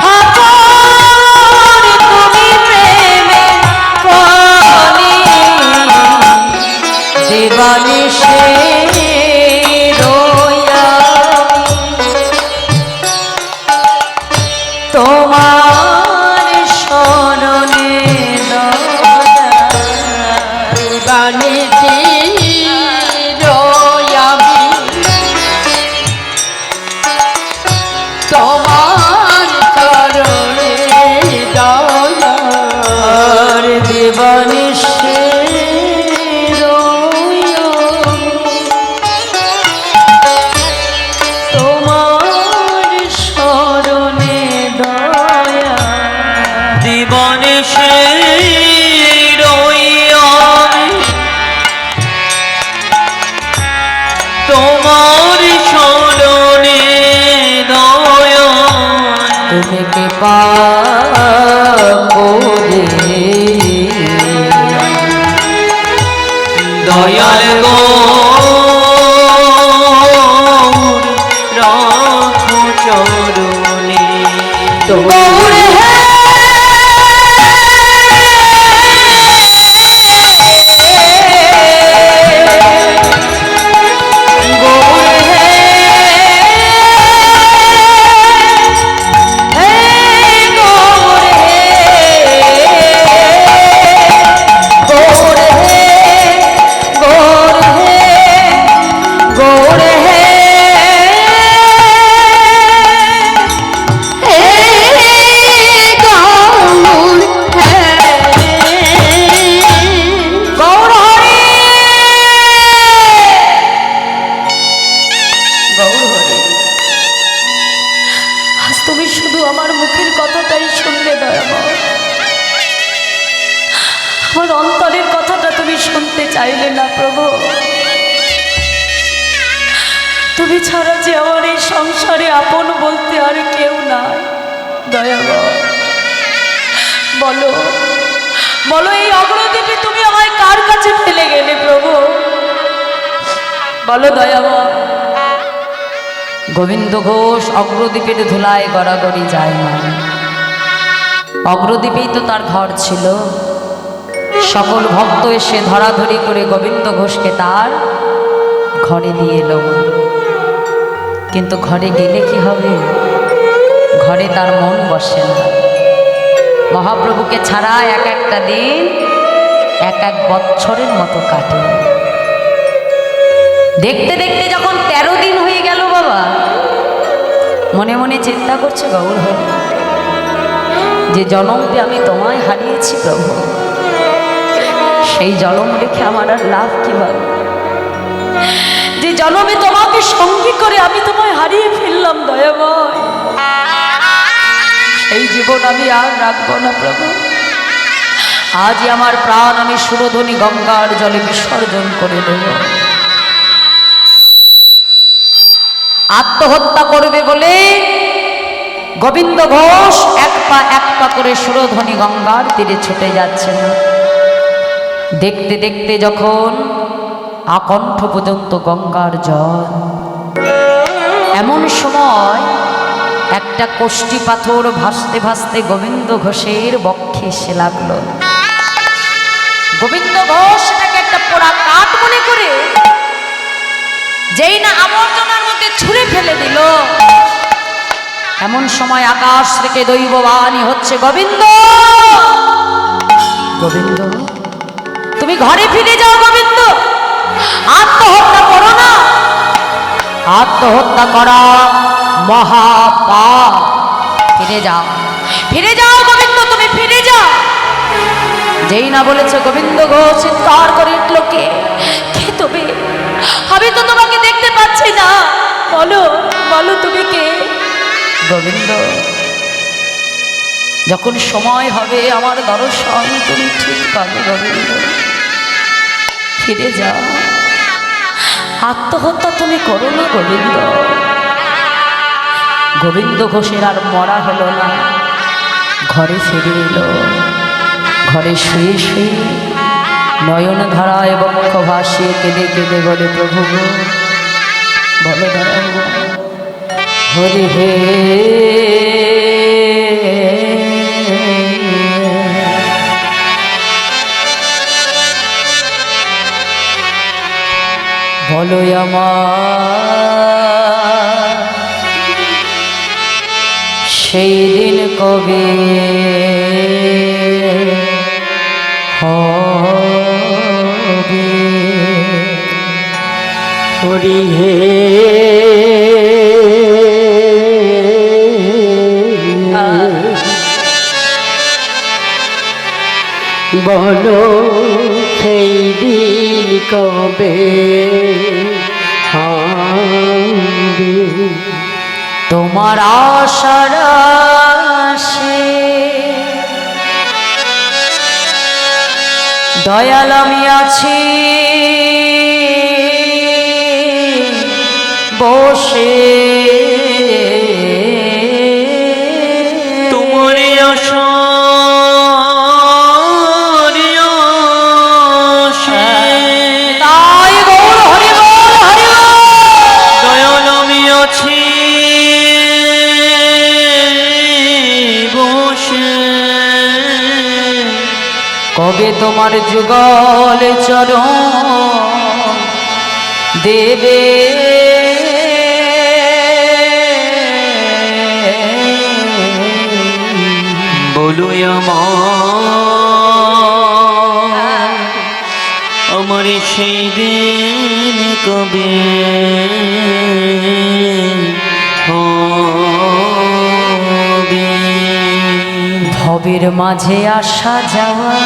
ঠাকুর তুমি প্রেমের খনি দেবানিশে রইয়া তোমার শরণে বাণীতে রয়ামি তোমার চরণে দয়ার দেবানিশে রইয়া তোমার শরণে দয়া জীবনে সে রইয়ামি তোমার শরণে দয়া তুমি কৃপা করে দয়াল গো রাখো চরণে গৌর হে গৌর হে হে গৌর হে গৌর হে গৌর হে গৌর হে গৌর হরি গৌর হরি আজ তুমি শুধু আমার মুখের কথাটাই শুনলে দয়াময় আমার অন্তরের কথাটা তুমি শুনতে চাইলে না প্রভু তুমি ছাড়া যে আমার এই সংসারে আপন বলতে আর কেউ নাই দয়াময় বলো বলো এই অগ্রদ্বীপে তুমি আমায় কার কাছে ফেলে গেলে প্রভু বলো দয়াময় গোবিন্দ ঘোষ অগ্রদ্বীপের ধুলায় গড়াগড়ি যায় না অগ্রদ্বীপেই তো তার ঘর ছিল সকল ভক্ত এসে ধরাধরি করে গোবিন্দ ঘোষকে তার ঘরে নিয়ে এলো কিন্তু ঘরে গেলে কি হবে ঘরে তার মন বসে না মহাপ্রভুকে ছাড়া এক একটা দিন এক এক বৎসরের মতো কাটে দেখতে দেখতে যখন 13 দিন হয়ে গেল বাবা মনে মনে চিন্তা করছে গৌর হরি যে জনমতে আমি তোমায় হারিয়েছি প্রভু সেই জনম রেখে আমার আর লাভ কি বলো যে জনমে তোমাকে সঙ্গী করে আমি তোমায় হারিয়ে ফেললাম দয়াময় এই জীবন আমি আর রাখবো না প্রভু আজই আমার প্রাণ আমি সুরধ্বনি গঙ্গার জলে বিসর্জন করে দেব আত্মহত্যা করবে বলে গোবিন্দ ঘোষ এক পা করে সুরধ্বনি গঙ্গার তীরে ছুটে যাচ্ছে না দেখতে দেখতে যখন আকণ্ঠ পর্যন্ত গঙ্গার জল এমন সময় একটা কোষ্ঠী পাথর ভাসতে ভাসতে গোবিন্দ ঘোষের বক্ষে এসে লাগলো গোবিন্দ ঘোষ এটাকে একটা পোড়া কাঠ মনে করে যেই না আবর্জনার মধ্যে ছুঁড়ে ফেলে দিল এমন সময় আকাশ থেকে দৈববাণী হচ্ছে, গোবিন্দ গোবিন্দ তুমি ঘরে ফিরে যাও, গোবিন্দ আত্মহত্যা করো না, আত্মহত্যা করা মহাপাপ। ফিরে যাও, ফিরে যাও গোবিন্দ, তুমি ফিরে যাও। যেই না বলেছে গোবিন্দ গো চিৎকার করে উঠল, কে কে তুমি? আমি তো তোমাকে দেখতে পাচ্ছি না, বলো বলো তুমি কে? গোবিন্দ যখন সময় হবে আমার দর্শন তুমি ঠিক পাবে গোবিন্দ, ফিরে যাও, আত্মহত্যা তুমি করো না গোবিন্দ। গোবিন্দ ঘোষের আর মরা হলো না, ঘরে ফিরে এলো। ঘরে শুয়ে শুয়ে নয়ন ধারায় বক্ষ ভাসিয়ে কেঁদে কেঁদে বলে, প্রভু গো বলো দাঁড়াও গো, হরি হে বলো আমার সেই দিন কবে হবে? হরি হে বলো সেই দিন কবে হবে? তোমার আশার আশে দয়াল আমি আছি বসে, তোমার আশা তাই গৌর হরি বল হরি বল। দয়াল আমি আছি বসে, কবে তোমার যুগল চরণ দেবে বলো আমার সেই দিন কবে হবে? ভবের মাঝে আসা যাওয়া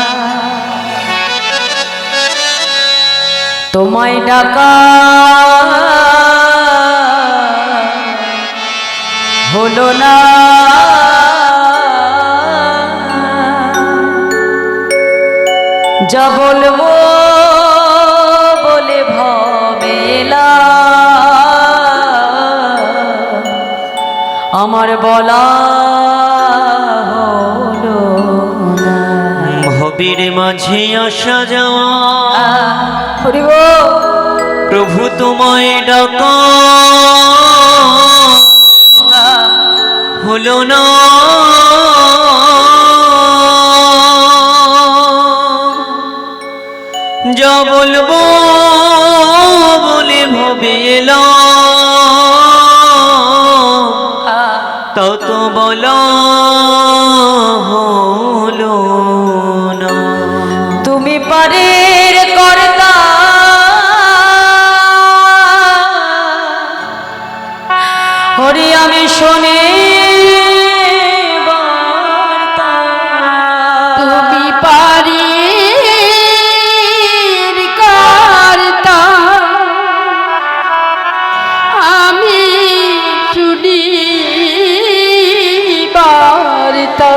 তোমায় ডাকা হলো না, যা বলবো বলে ভবেলা আমার বলা হলো না। ভবের মাঝে আসা যাওয়া হরিব প্রভু তোমায় ডাকা হলো না, যা বলবো বলে ভবে এলাম তাও তো বলা হলো না। তুমি পারের কর্তা হরি আমি শোনে বার্তা, তুমি পারির কর্তা আমি শুনি বার্তা।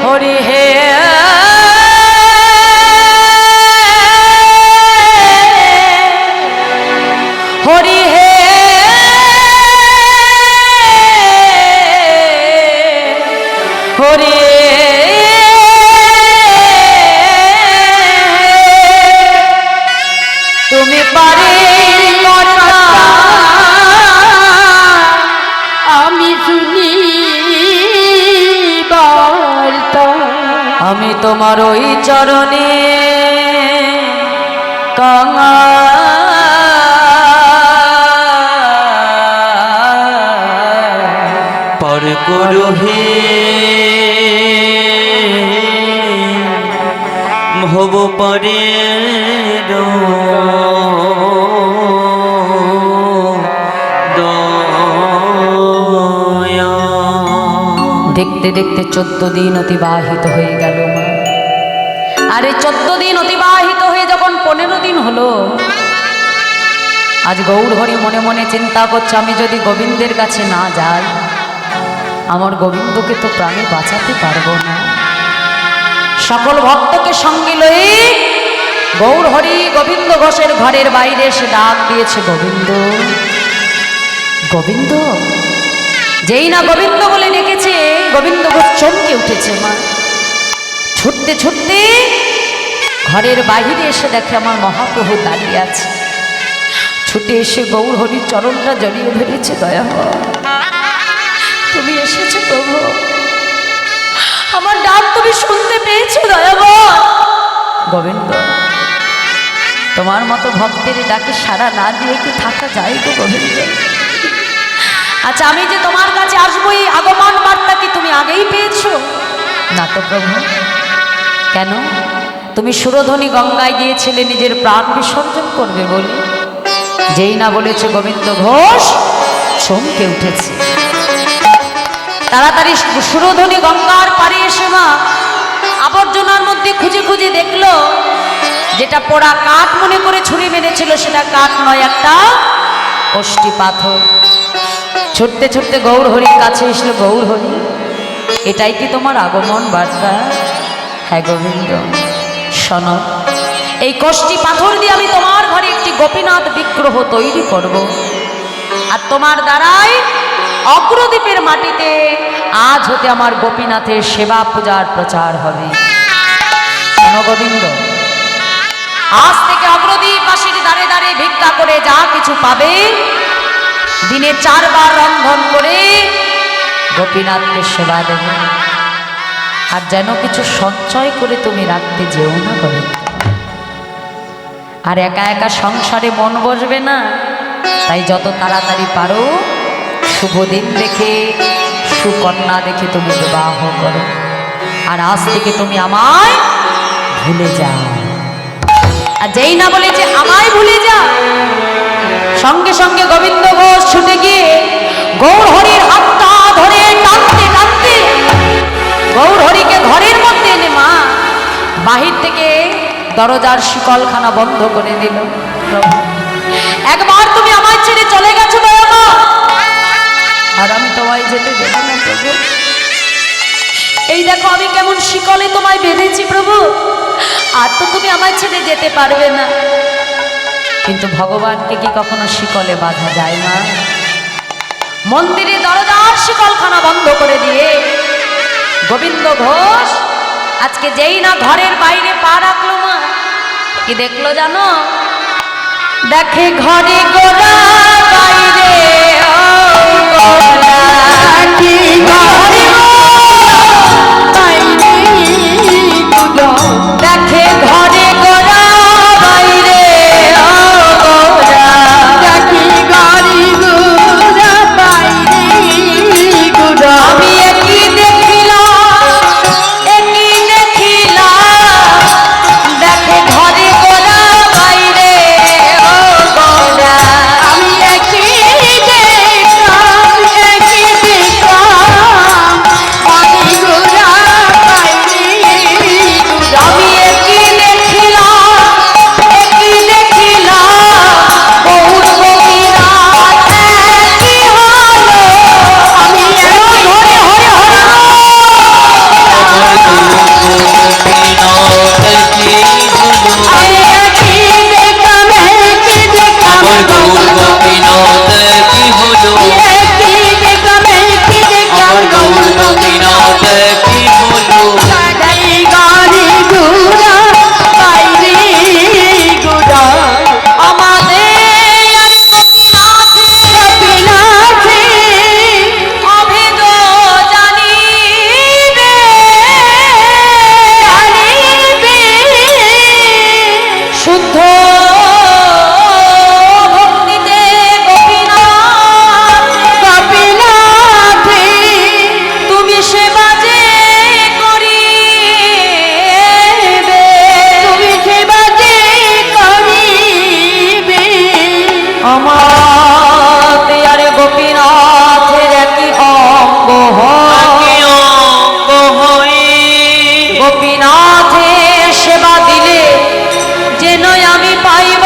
হরি হে হরি হে হরি তুমি পারে কর্তা আমি শুনি বার্তা। আমি তোমার ওই চরণে কাঙা পার হরের দয়া। দেখতে দেখতে 14 দিন অতিবাহিত হয়ে গেল মা। আর এই 14 দিন অতিবাহিত হয়ে যখন 15 দিন হলো, আজ গৌরহরি মনে মনে চিন্তা করছে, আমি যদি গোবিন্দের কাছে না যাই, আমার গোবিন্দকে তো প্রাণে বাঁচাতে পারবো না। সকল ভক্তকে সঙ্গে লয়ে গৌরহরি গোবিন্দ ঘোষের ঘরের বাইরে এসে ডাক দিয়েছে, গোবিন্দ গোবিন্দ। যেই না গোবিন্দ বলে ডেকেছে, গোবিন্দ ঘোষ চমকে উঠেছে মা। ছুটতে ছুটতে ঘরের বাইরে এসে দেখে আমার মহাপ্রভু দাঁড়িয়ে আছে। ছুটে এসে গৌরহরির চরণটা জড়িয়ে ধরেছে, দয়া তুমি এসেছো প্রভু, আমার ডাক তুমি শুনতে পেয়েছো দয়াবর। গোবিন্দ, তোমার মতো ভক্তের ডাকে সাড়া না দিয়ে কি থাকা যায় গো গোবিন্দ? আচ্ছা, আমি যে তোমার কাছে আসবো এই আগমন বার্তা কি তুমি আগেই পেয়েছো? না তো প্রভু। কেন? তুমি সুরধ্বনি গঙ্গায় গিয়েছিলে নিজের প্রাণ বিসর্জন করবে বলে। যেই না বলেছে গোবিন্দ ঘোষ চমকে উঠেছে। তাড়াতাড়ি সুরধ্বনি গঙ্গার পাড়ে এসে মা আবর্জনার মধ্যে খুঁজে খুঁজে দেখলো, যেটা পোড়া কাঠ মনে করে ছুরি মেরেছিল সেটা কাঠ নয়, একটা কষ্টি পাথর। ছুটতে ছুটতে গৌরহরির কাছে এসলো, গৌরহরি, এটাই কি তোমার আগমন বার্তা? হ্যাঁ গোবিন্দ, শোনো, এই কষ্টি পাথর দিয়ে আমি তোমার ঘরে একটি গোপীনাথ বিগ্রহ তৈরি করব, আর তোমার দ্বারাই অগ্রদ্বীপের মাটিতে আজ হতে আমার গোপীনাথের সেবা পূজার প্রচার হবে। শোনো গোবিন্দ, আজ থেকে অগ্রদ্বীপবাসীর দ্বারে দ্বারে ভিক্ষা করে যা কিছু পাবে, দিনে 4 বার রন্ধন করে গোপীনাথকে সেবা দেবে। আর যেন কিছু সঞ্চয় করে তুমি রাখতে যেও না গোবিন্দ। আর একা একা সংসারে মন বসবে না, তাই যত তাড়াতাড়ি পারো শুভ দিন দেখে, সুকন্যা দেখে তুমি বিবাহ করো। আর আজ থেকে তুমি আমায় ভুলে যাও। আর যেই না বলেছে আমায় ভুলে যাও, সঙ্গে সঙ্গে গোবিন্দ ঘোষ ছুটে গিয়ে গৌরহরির হাতটা ধরে টানতে টানতে গৌরহরিকে ঘরের মধ্যে এনে মা বাহির থেকে দরজার শিকলখানা বন্ধ করে দিল। প্রভু, একবার তুমি আমায় ছেড়ে চলে গেছো দয়ামা, আর আমি তোমায় যেতে দেব না প্রভু। এই দেখো আমি কেমন শিকলে তোমায় বেঁধেছি প্রভু, আর তো তুমি আমায় ছেড়ে যেতে পারবে না। কিন্তু ভগবানকে কি কখনো শিকলে বাঁধা যায় না? মন্দিরে দরজার শিকলখানা বন্ধ করে দিয়ে গোবিন্দ ঘোষ আজকে যেই না ঘরের বাইরে পা রাখলো মা, কি দেখলো জানো? দেখে ঘরে গোড়া বাইরে দেখে ঘরে গোড়া বাইরে আমি একই দেখিলাম দেখে ঘরে গোড়া বাইরে আমি একই শুদ্ধ ভক্তি আমার আরে গোপীনাথের একই অঙ্গ আগে অঙ্গ হয়ে গোপীনাথের সেবা দিলে যেন আমি পাইব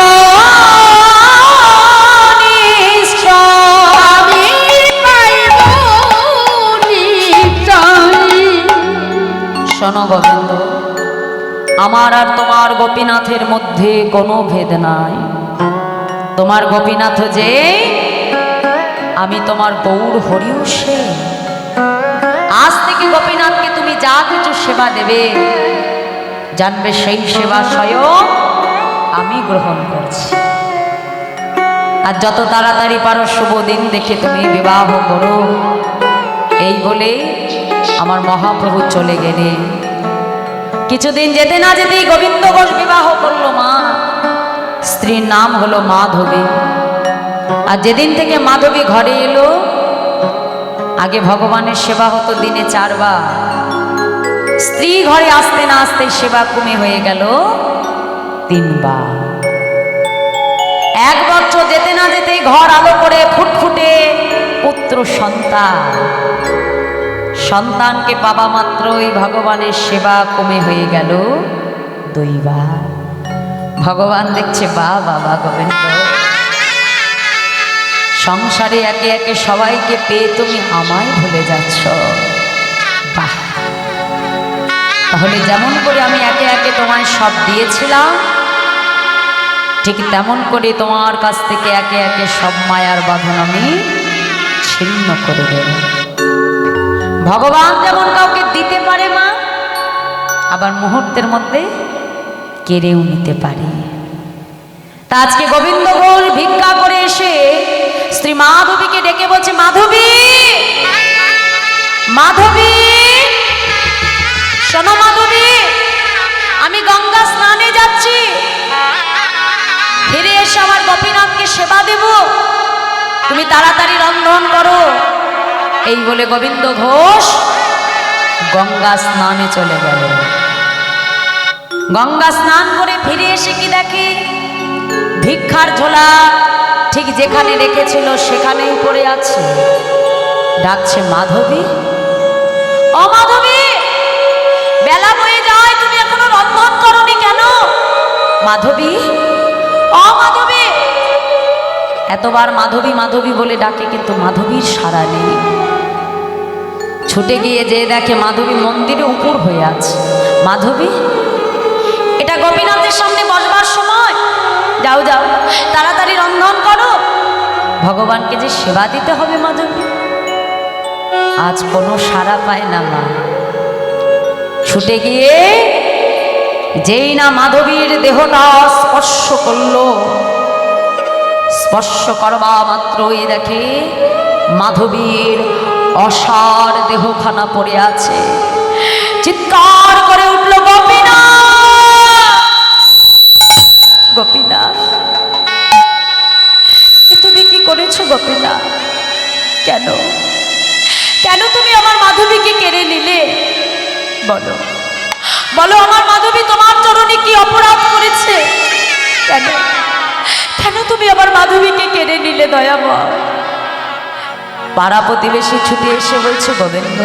আমি পাইব নিশ্চয়। শোনো গোবিন্দ, আমার আর তোমার গোপীনাথের মধ্যে কোনো ভেদ নাই। তোমার গোপীনাথ যে, আমি তোমার গৌর হরিও সে। আজ থেকে গোপীনাথকে তুমি যা কিছু সেবা দেবে, জানবে সেই সেবা স্বয়ং আমি গ্রহণ করছি। আর যত তাড়াতাড়ি পারো শুভ দিন দেখে তুমি বিবাহ করো। এই বলে আমার মহাপ্রভু চলে গেলে কিছুদিন যেতে না যেতেই গোবিন্দ ঘোষ বিবাহ করলো মা। স্ত্রীর নাম হলো মাধবী। আর যেদিন থেকে মাধবী ঘরে এলো, আগে ভগবানের সেবা হতো দিনে 4 বার। স্ত্রী ঘরে আসতে না আসতে সেবা কমে হয়ে গেল 3 বার। 1 বছর যেতে না যেতেই ঘর আলো করে ফুটফুটে পুত্র সন্তান। সন্তানকে পাবা মাত্রই ভগবানের সেবা কমে হয়ে গেল 2 বার। ভগবান দেখছে, বা বাবা গোবিন্দ, সংসারে একে একে সবাইকে পেয়ে তুমি আমায় ভুলে যাচ্ছ। বাহ, তাহলে যেমন করে আমি একে একে তোমায় সব দিয়েছিলাম, ঠিক তেমন করে তোমার কাছ থেকে একে একে সব মায়ার বাঁধন আমি ছিন্ন করে দেব। ভগবান যেমন কাউকে দিতে পারে মা, আবার মুহূর্তের মধ্যে কেড়েও নিতে পারে। তা আজকে গোবিন্দ গোল ভিক্ষা করে এসে শ্রী মাধবীকে ডেকে বলছে, মাধবী, মাধবী, শোনো মাধবী, আমি গঙ্গা স্নানে যাচ্ছি, ফিরে এসে আমার গোপীনাথকে সেবা দেব, তুমি তাড়াতাড়ি রন্ধন করো। এই বলে গোবিন্দ ঘোষ গঙ্গা স্নানে চলে গেল। গঙ্গা স্নান করে ফিরে এসে কি দেখে, ভিক্ষার ঝোলা ঠিক যেখানে রেখেছিল সেখানেই পড়ে আছে। ডাকছে, মাধবী, ও মাধবী, বেলা হয়ে যায়, তুমি এখনো রন্ধন করনি কেন? মাধবী, ও মাধবী। এতবার মাধবী মাধবী বলে ডাকে, কিন্তু মাধবীর সাড়া নেই। ছুটে গিয়ে যে দেখে মাধবী মন্দিরে উপর হয়ে আছে। মাধবী, এটা গোপীনাথের সামনে বসবার সময়, যাও যাও তাড়াতাড়ি রন্ধন করো, ভগবানকে যে সেবা দিতে হবে। মাধবী আজ কোনো সাড়া পায় না মা। ছুটে গিয়ে যেই না মাধবীর দেহটা স্পর্শ করলো, স্পর্শ করবা মাত্রই দেখে মাধবীর অসার দেহখানা পড়ে আছে। চিৎকার করে উঠল, গোপীনাথ, গোপীনাথ, তুমি কি করেছো গোপীনাথ? কেন কেন তুমি আমার মাধবীকে কেড়ে নিলে? বলো বলো, আমার মাধবী তোমার চরণে কি অপরাধ করেছে? কেন কেন তুমি আমার মাধবীকে কেড়ে নিলে দয়াময়? পাড়া প্রতিবেশী ছুটে এসে বলছে, গোবিন্দ,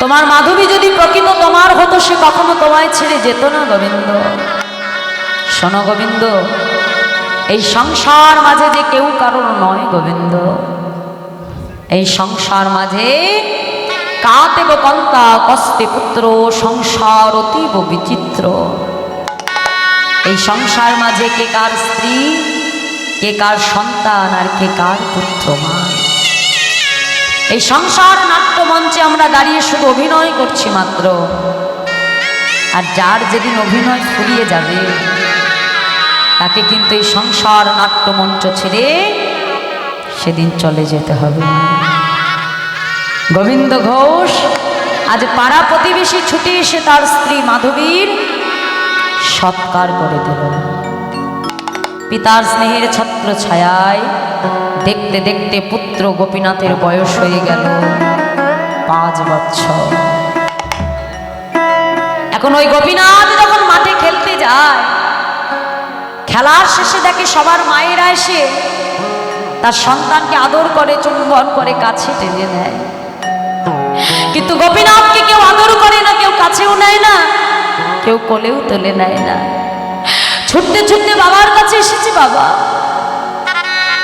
তোমার মাধবী যদি প্রকৃত তোমার হতো, সে কখনো তোমায় ছেড়ে যেত না গোবিন্দ। শোনো গোবিন্দ, এই সংসার মাঝে যে কেউ কারোর নয় গোবিন্দ। এই সংসার মাঝে কাতেব কন্তা কস্তে পুত্র, সংসার অতীব বিচিত্র। এই সংসার মাঝে কে কার স্ত্রী, কে কার সন্তান, আর কে কার পুত্র মা। এই সংসার নাট্যমঞ্চে আমরা দাঁড়িয়ে শুধু অভিনয় করছি মাত্র। আর যার যেদিন অভিনয় ফুরিয়ে যাবে, তাকে কিন্তু এই সংসার নাট্যমঞ্চ ছেড়ে সেদিন চলে যেতে হবে। গোবিন্দ ঘোষ আজ পাড়া প্রতিবেশী ছুটে এসে তার স্ত্রী মাধবীর সৎকার করে দিল। পিতার স্নেহের ছত্র ছায়ায় দেখতে দেখতে পুত্র গোপীনাথের বয়স হয়ে গেল 5 বছর। এখন ওই গোপীনাথ যখন মাঠে খেলতে যায়, খেলার শেষে দেখে সবার মায়েরা এসে তার সন্তানকে আদর করে, চুম্বন করে, কাছে টেনে নেয়। কিন্তু গোপীনাথকে কেউ আদর করে না, কেউ কাছেও নেয় না, কেউ কোলেও তুলে নেয় না। ছুটতে ছুটতে বাবার কাছে এসেছে, বাবা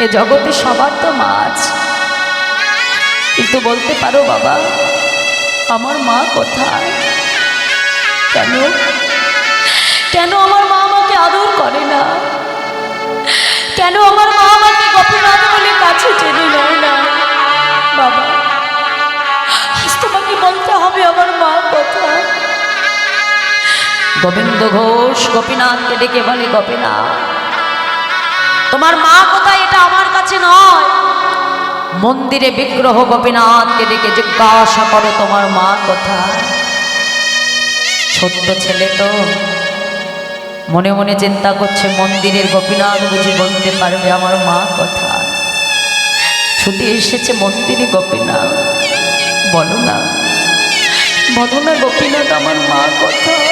এ জগতে সবার তো মা আছে, কিন্তু বলতে পারো বাবা আমার মা কোথায়? কেন কেন আমার মা আমাকে আদর করে না? কেন আমার মা আমাকে গোপীনাথ বলে কাছে টেনে নেয় না? বাবা আজ তোমাকে বলতে হবে আমার মা কোথায়। গোবিন্দ ঘোষ গোপীনাথকে ডেকে বলে, গোপীনাথ তোমার মা কোথায় এটা আমার কাছে নয়, মন্দিরে বিগ্রহ গোপীনাথকে ডেকে জিজ্ঞাসা করো তোমার মা কোথায়। ছোট্ট ছেলে তো মনে মনে চিন্তা করছে, মন্দিরের গোপীনাথ বুঝি বলতে পারবে আমার মা কোথায়? ছুটে এসেছে মন্দিরে, গোপীনাথ বলো না, বলো না গোপীনাথ আমার মা কোথায়?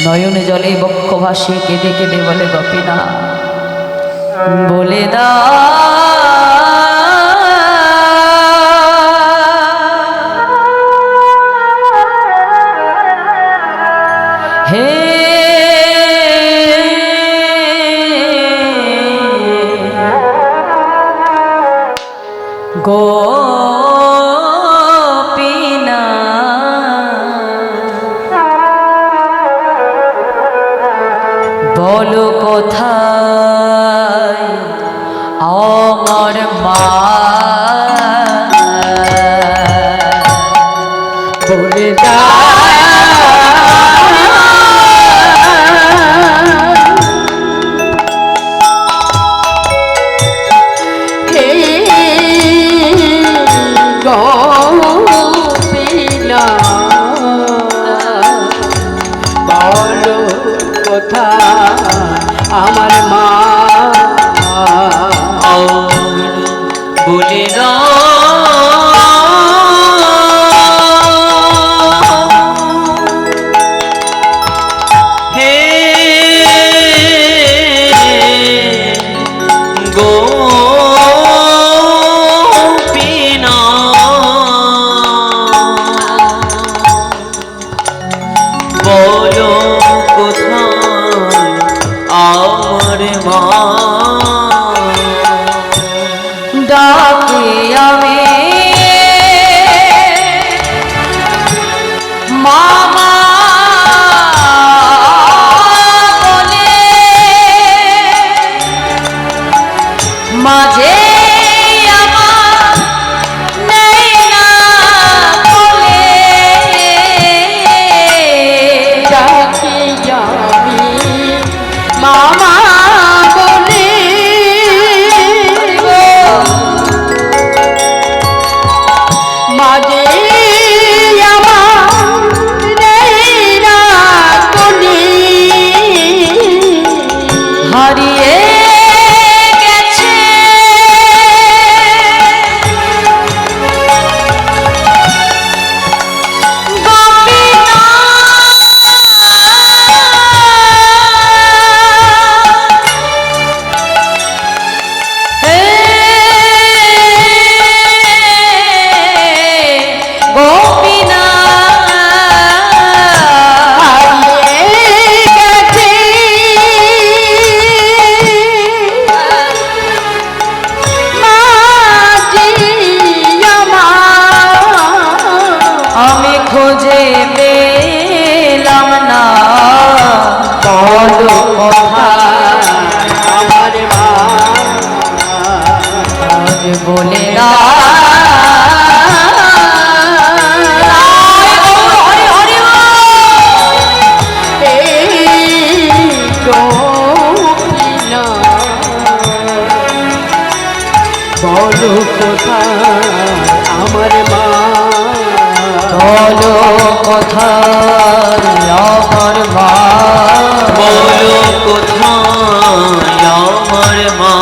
নয়নে জলে বক্ষ ভাসিয়ে কেঁদে কেঁদে বলে, গোপীনাথ বলে দা হে গোপীনাথ বলো কোথায় আমার মা? বলে দা আমার মা বলে দাও হে গোপীনাথ বলো কোথায় আমার মা? ডাকে আমি মামা বলে, মাঝে আমার নেই না বলে, ডাকি আমি মামা বলে, মাঝে আমার নেই না কোলে, হারিয়ে গেছে খোঁজে পেলাম না, বলো কোথায় আমার মা আজ বলে না। বলো কোথায় আমার মা, বলো কোথায় আমার মা, বলো কোথায় আমার মা?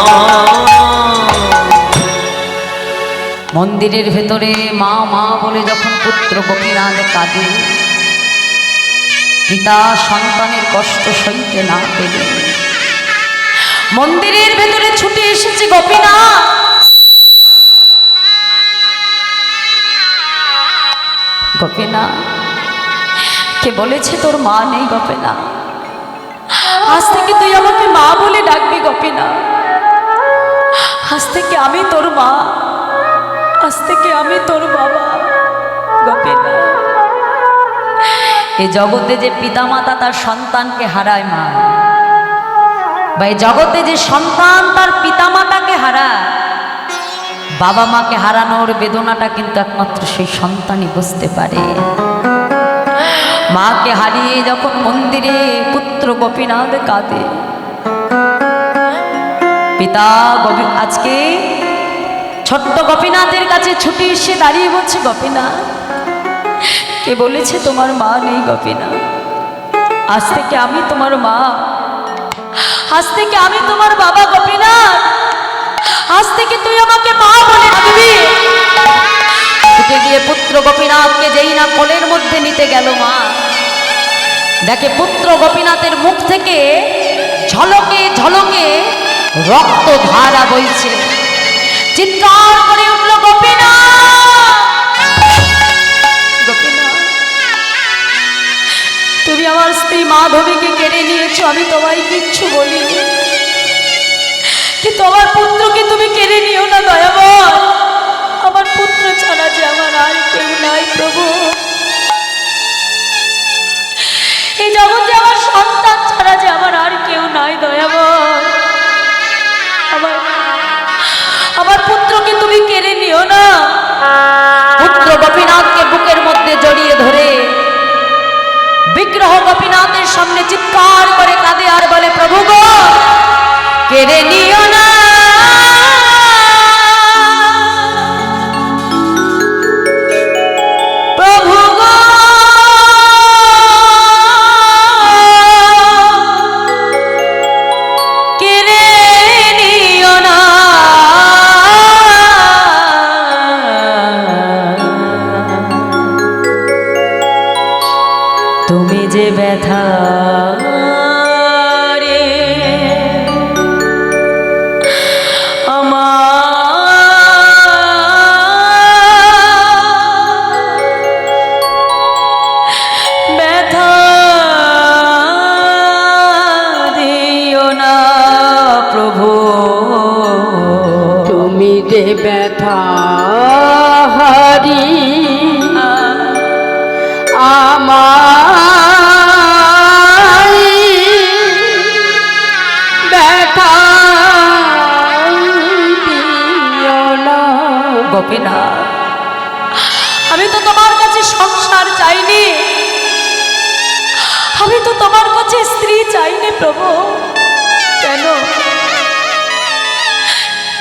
মন্দিরের ভেতরে মা মা বলে যখন পুত্র গোপীনাথ কাঁদে, পিতা সন্তানের কষ্ট সইতে না পেরে মন্দিরের ভেতরে ছুটে এসেছে গোপীনা। গোপীনা, কে বলেছে তোর মা নেই? গোপীনা, আজ থেকে তুই আমাকে মা বলে ডাকবি। গোপীনা, আজ থেকে আমি তোর মা, আজ থেকে আমি তোর বাবা। গোপীনা, এই জগতে যে পিতামাতা তার সন্তানকে হারায় মা, বা এই জগতে যে সন্তান তার পিতামাতাকে হারায়, বাবা মাকে হারানোর বেদনাটা কিন্তু একমাত্র সেই সন্তানই বুঝতে পারে। মাকে হারিয়ে যখন মন্দিরে পুত্র গোপীনাথ কাঁদে, পিতা আজকে ছোট্ট গোপীনাথের কাছে ছুটে এসে দাঁড়িয়ে বলছে, গোপীনাথ, কে বলেছে তোমার মা নেই? গোপীনাথ, আজ থেকে আমি তোমার মা, আজ থেকে আমি তোমার বাবা। গোপীনাথ, আজ থেকে তুই আমাকে মা বলে ডাকবি। ছুটে গিয়ে পুত্র গোপীনাথকে যেই না কোলের মধ্যে নিতে গেল মা, দেখে পুত্র গোপীনাথের মুখ থেকে ঝলকে ঝলকে রক্ত ধারা বইছে। চিৎকার করে উঠল, গোপীনাথ, গোপীনাথ, তুমি আমার স্ত্রী মাধবীকে কেড়ে নিয়েছো, আমি তোমায় কিচ্ছু বলিনি, কিন্তু আমার পুত্রকে তুমি কেড়ে নিও না দয়াময়। আমার পুত্র ছাড়া যে আমার আর কেউ নাই প্রভু, এই জগতে আমার সন্তান ছাড়া যে আমার আর কেউ নাই দয়াময়। আমার পুত্রকে তুমি কেড়ে নিও না। পুত্র গোপীনাথকে বুকের মধ্যে জড়িয়ে ধরে বিগ্রহ গোপীনাথের সামনে চিৎকার করে কাঁদে আর বলে, প্রভু গো, কেড়ে নিও না, প্রভু গো, কেড়ে নিও না। তুমি যে ব্যথা ব্যথা হারি আমার ব্যথা দিও না। গোপীনাথ, আমি তো তোমার কাছে সংসার চাইনি, আমি তো তোমার কাছে স্ত্রী চাইনি প্রভু। কেন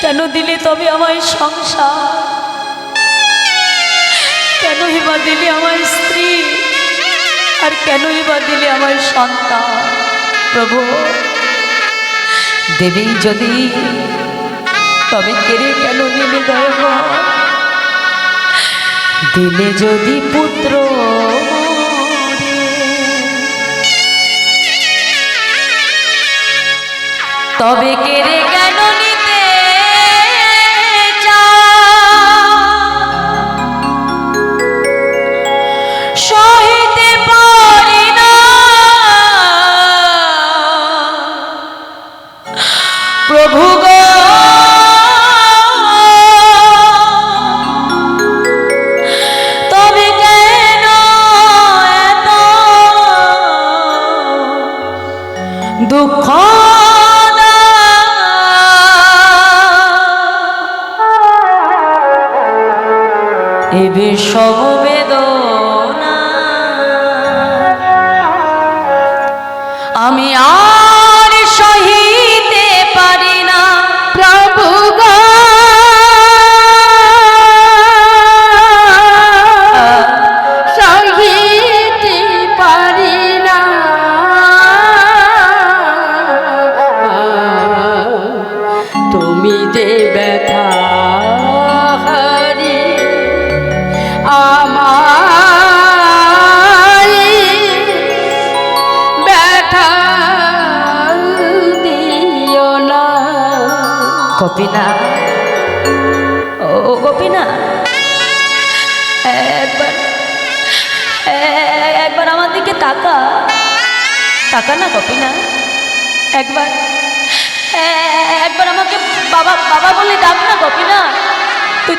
কেন দিলে তবে আমায় সংসার? কেনই বা দিলে আমার স্ত্রী? আর কেনই বা দিলে আমার সন্তান? প্রভু, দেবী যদি তবে কেড়ে কেন নিলে দয়াময়? দিলে যদি পুত্র তবে কেড়ে কেন নিতে সহিতে পারি না প্রভু গো। তবে কেন এত দুঃখ এ বিষম বেদনা? আমি আর সহিতে পারি না প্রভু গো, সহিতে পারি না। তুমি যে ব্যথা হারি আমায় ব্যথা দিও না। গোপীনা, ও গোপীনা, একবার একবার আমার দিকে তাকা, তাকা না গোপীনা, একবার একবার আমাকে বাবা বাবা বলে ডাক না গোপীনা। তুই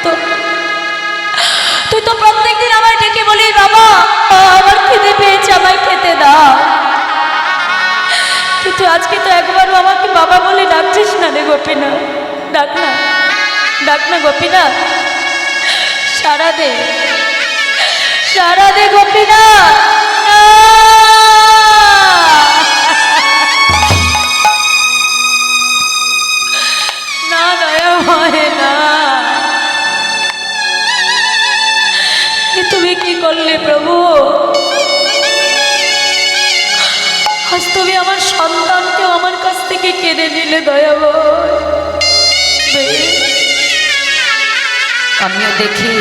তো প্রত্যেকদিন আমায় ডেকে বলিস বাবা আমার খিদে পেয়েছে, আমায় খেতে দাও, কিন্তু আজকে তো একবারও আমাকে বাবা বলে ডাকছিস না রে গোপীনা। ডাক না, ডাক না গোপীনা, সারা দে, সারা দে গোপীনা। না দয়া হয় না, তুমি কি করলে প্রভু? আজ তুমি আমার সন্তানকেও আমার কাছ থেকে কেড়ে নিলে দয়াময়। আমিও দেখি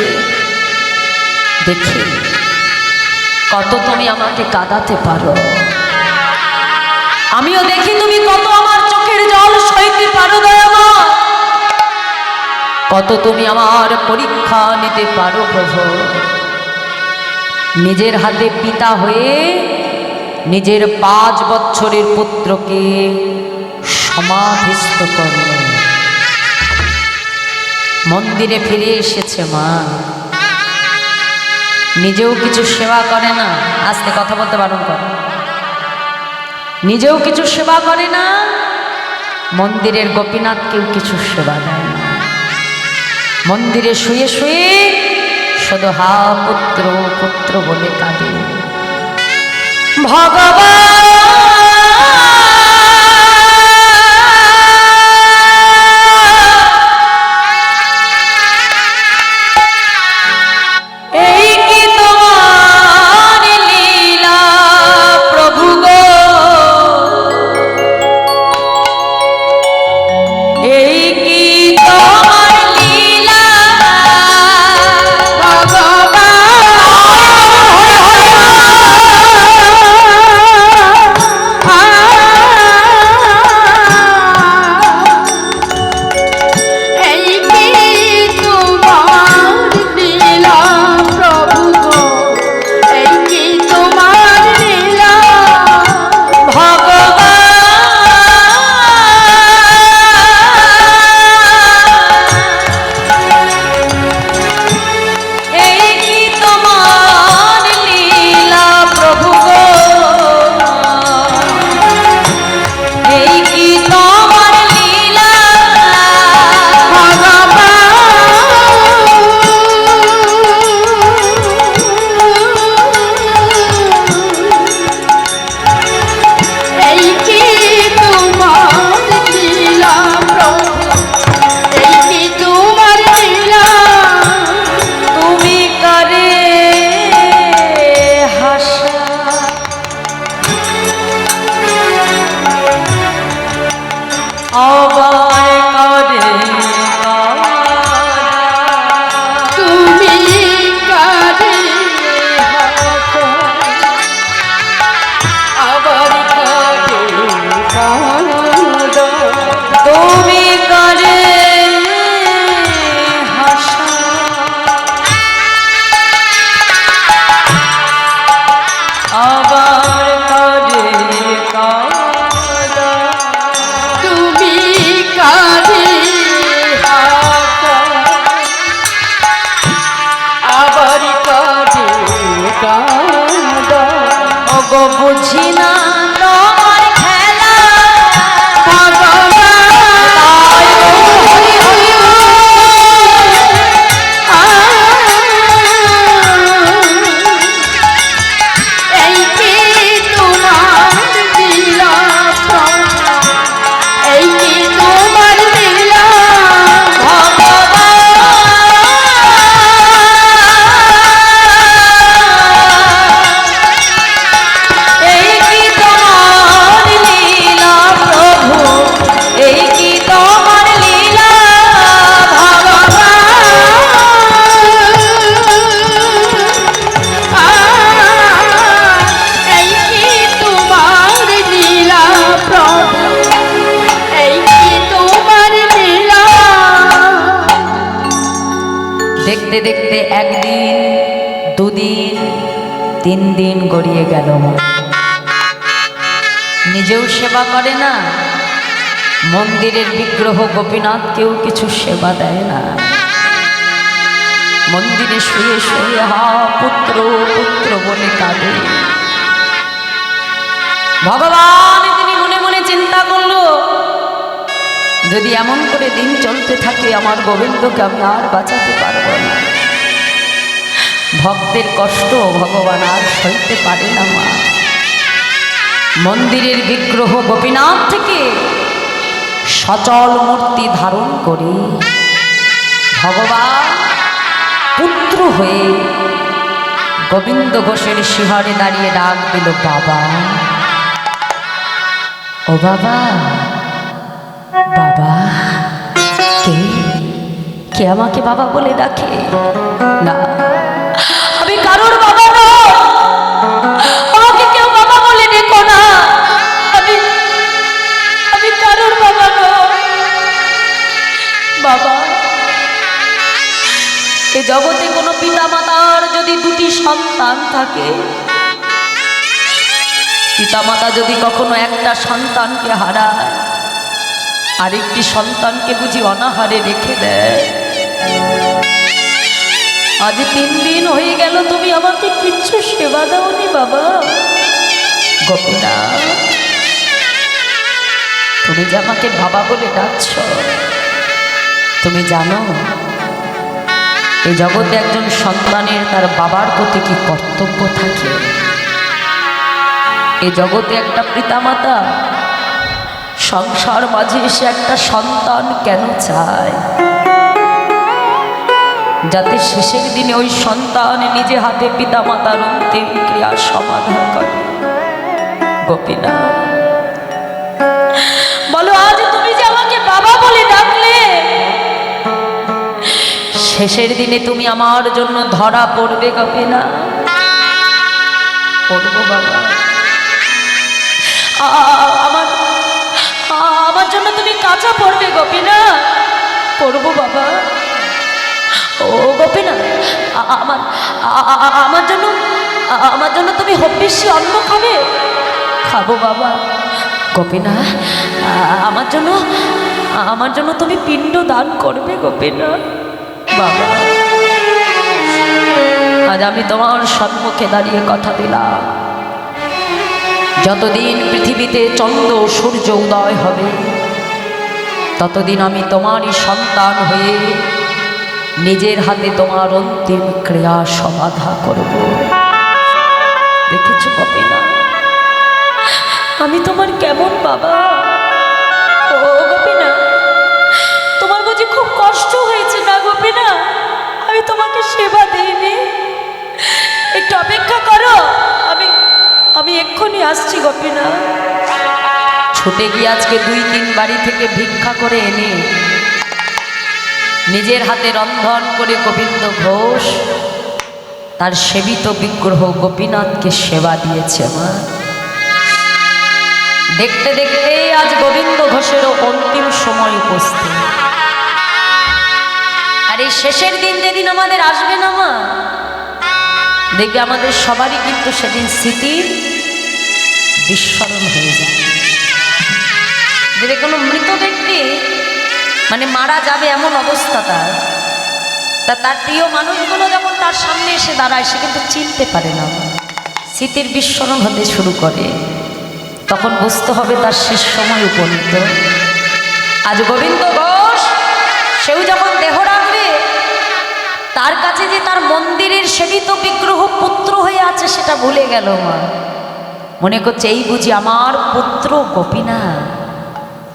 দেখি কত তুমি আমাকে কাঁদাতে পারো, আমিও দেখি তুমি কত আমার চোখের জল সইতে পারো দয়াময়, কত তুমি আমার পরীক্ষা নিতে পারো প্রভু। নিজের হাতে পিতা হয়ে নিজের 5 বছরের পুত্রকে সমাধিস্থ করলেন, মন্দিরে ফিরে এসেছে মা, নিজেও কিছু সেবা করে না, আজকে কথা বলতে বারণ করে, নিজেও কিছু সেবা করে না, মন্দিরের গোপীনাথকেও কিছু সেবা দেয় না, মন্দিরে শুয়ে শুয়ে শুধু হা পুত্র পুত্র বলে কাঁদে। ভগবান এই কি তোমার লীলা প্রভু গো, এই কি তোমার লীলা দেখতে দেখতে একদিন, দুদিন, 3 দিন গড়িয়ে গেল। নিজেও সেবা করে না, মন্দিরের বিগ্রহ গোপীনাথকেও কিছু সেবা দেয় না। মন্দিরে শুয়ে শুয়ে হা পুত্র পুত্র বলে কাঁদে। ভগবান তিনি মনে মনে চিন্তা করলো, যদি এমন করে দিন চলতে থাকে আমার গোবিন্দকে আমি আর বাঁচাতে পারবো না। ভক্তের কষ্ট ভগবান আর সইতে পারে না। মা মন্দিরের বিগ্রহ গোপীনাথ থেকে সচল মূর্তি ধারণ করে ভগবান পুত্র হয়ে গোবিন্দ ঘোষের শিহরে দাঁড়িয়ে ডাক দিল, বাবা ও বাবা। বাবা কে? কে আমাকে বাবা বলে ডাকে? না, আমি কারোর বাবা নই, আমাকে কেউ বাবা বলে ডেকো না। আমি কারোর বাবা নই। বাবা, এ জগতে কোনো পিতা মাতার যদি 2টি সন্তান থাকে, পিতা মাতা যদি কখনো একটা সন্তানকে হারায়, আরেকটি সন্তানকে বুঝি অনাহারে রেখে দেয়। আজ 3 দিন হয়ে গেল তুমি আমাকে কিচ্ছু সেবা দাওনি বাবা। গোপীনাথ, তুমি যে আমাকে বাবা বলে ডাকছ, তুমি জানো এই জগতে একজন সন্তানের তার বাবার প্রতি কি কর্তব্য থাকে? এই জগতে একটা পিতামাতা সংসার মাঝে এসে একটা সন্তান কেন চায়? যাতে শেষের দিনে ওই সন্তান নিজে হাতে পিতামাতার অন্তিম ক্রিয়ার সমাধান করে। গোপীনাথ, বলো আজ তুমি যে আমাকে বাবা বলে ডাকলে, শেষের দিনে তুমি আমার জন্য ধরা পড়বে গোপীনাথ? পড়বো বাবা। আমার জন্য তুমি কাঁচা পড়বে গোপীনাথ? পড়বো বাবা। ও গোপীনাথ, আমার জন্য তুমি হব্বিষ্যি অন্ন খাবে? খাবো বাবা। গোপীনাথ, আমার জন্য তুমি পিণ্ড দান করবে গোপীনাথ? বাবা, আজ আমি তোমার সম্মুখে দাঁড়িয়ে কথা দিলাম, যতদিন পৃথিবীতে চন্দ্র সূর্য উদয় হবে ততদিন আমি তোমারই সন্তান হয়ে নিজের হাতে তোমার অন্তিম ক্রিয়া সমাধা করব। দেখেছো গোপীনাথ, আমি তোমার কেমন বাবা? ও গোপীনাথ, তোমার বুঝি খুব কষ্ট হয়েছে না গোপীনাথ? আমি তোমাকে সেবা দিইনি, একটু অপেক্ষা করো, আমি এক্ষুনি আসছি গোপীনাথ। ছুটে গিয়ে আজকে 2-3 বাড়ি থেকে ভিক্ষা করে এনে নিজের হাতে রন্ধন করে গোবিন্দ ঘোষ তার সেবিত বিগ্রহ গোপীনাথকে সেবা দিয়েছে। মা, দেখতে দেখতে আজ গোবিন্দ ঘোষেরও অন্তিম সময় উপস্থিত। আর এই শেষের দিন যেদিন আমাদের আসবে না মা, দেখবে আমাদের সবারই কিন্তু সেদিন স্মৃতির বিস্মরণ হয়ে যায়। যদি কোনো মৃত ব্যক্তি মানে মারা যাবে এমন অবস্থা তার প্রিয় মানুষগুলো যখন তার সামনে এসে দাঁড়ায়, সে কিন্তু চিনতে পারে না, স্মৃতির বিস্মরণ হতে শুরু করে। তখন বুঝতে হবে তার শেষ সময় উপনীত। আজ গোবিন্দ ঘোষ সেও যখন দেহ রাখবে, তার কাছে যে তার মন্দিরের সেবিত বিগ্রহ পুত্র হয়ে আছে সেটা ভুলে গেল। মা মনে করছে এই বুঝি আমার পুত্র গোপীনাথ।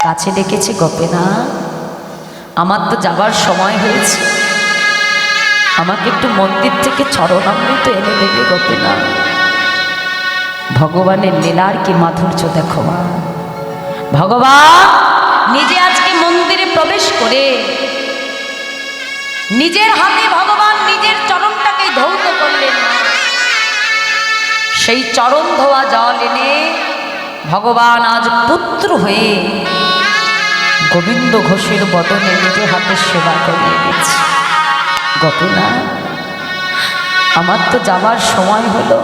কাছে ডেকেছে, গোপীনাথ আমার তো যাবার সময় হয়েছে, আমাকে একটু মন্দির থেকে চরণামৃত এনে দেবে গোপীনাথ। ভগবানের লীলার কি মাধুর্য দেখো মা। ভগবান নিজে আজকে মন্দিরে প্রবেশ করে নিজের হাতে ভগবান নিজের চরণটাকে ধৌত করলেন। সেই চরণ ধোয়া জল এনে ভগবান আজ পুত্র হয়ে গোবিন্দ ঘোষের বদনে নিজের হাতে সেবা করিয়ে দিচ্ছে। গোপীনাথ, আমার তো যাবার সময় হলো,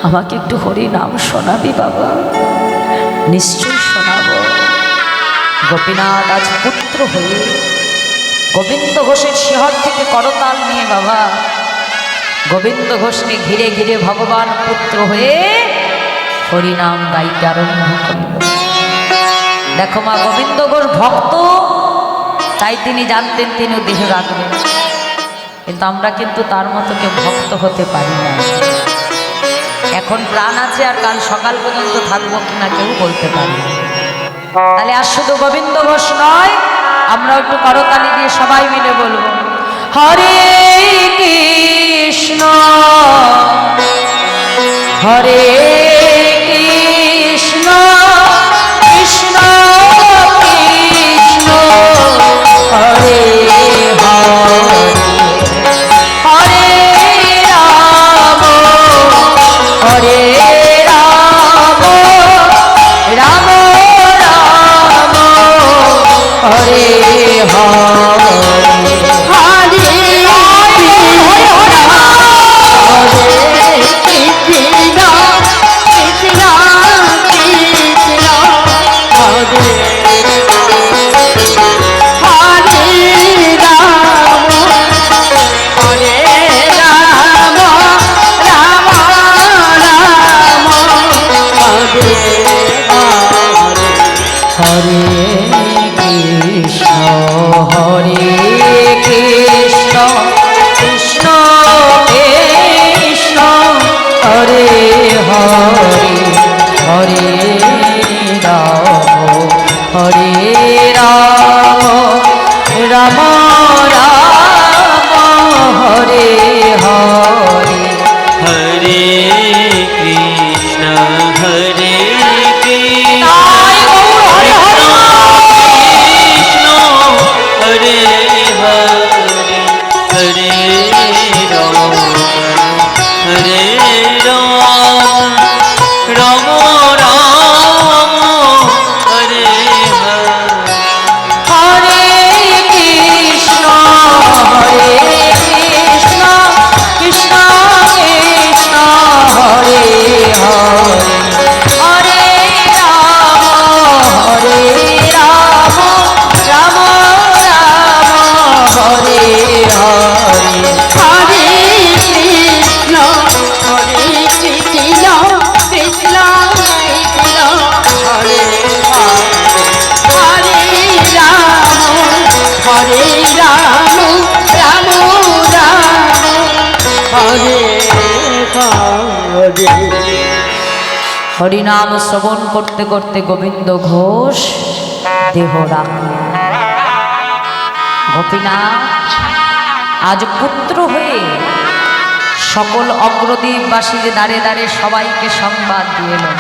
আমাকে একটু হরি নাম শোনাবি বাবা? নিশ্চয় শোনাবো। গোপীনাথ আজ পুত্র হয়ে গোবিন্দ ঘোষের শিহর থেকে করতাল নিয়ে বাবা গোবিন্দ ঘোষকে ঘিরে ঘিরে ভগবান পুত্র হয়ে হরিনাম গাইতে আরম্ভ করল। দেখো মা, গোবিন্দ ঘোষ ভক্ত, তাই তিনি জানতেন তিনি দেহ রাখবেন, কিন্তু আমরা কিন্তু তার মতো কেউ ভক্ত হতে পারি না। এখন প্রাণ আছে, আর কাল সকাল পর্যন্ত থাকবো কিনা কেউ বলতে পারি না। তাহলে আর শুধু গোবিন্দ ঘোষ নয়, আমরা একটু করতালি দিয়ে সবাই মিলে বলবো, হরে কৃষ্ণ হরে কৃষ্ণ কৃষ্ণ কৃষ্ণ হরে হরে হরে রাম হরে রাম রাম রাম হরে হরে হরিনাম শ্রবণ করতে করতে গোবিন্দ ঘোষ দেহ রাখলেন। গোপীনাথ আজ পুত্র হয়ে সকল অগ্রদ্বীপবাসীর দ্বারে দ্বারে সবাইকে সংবাদ দিয়ে এলেন।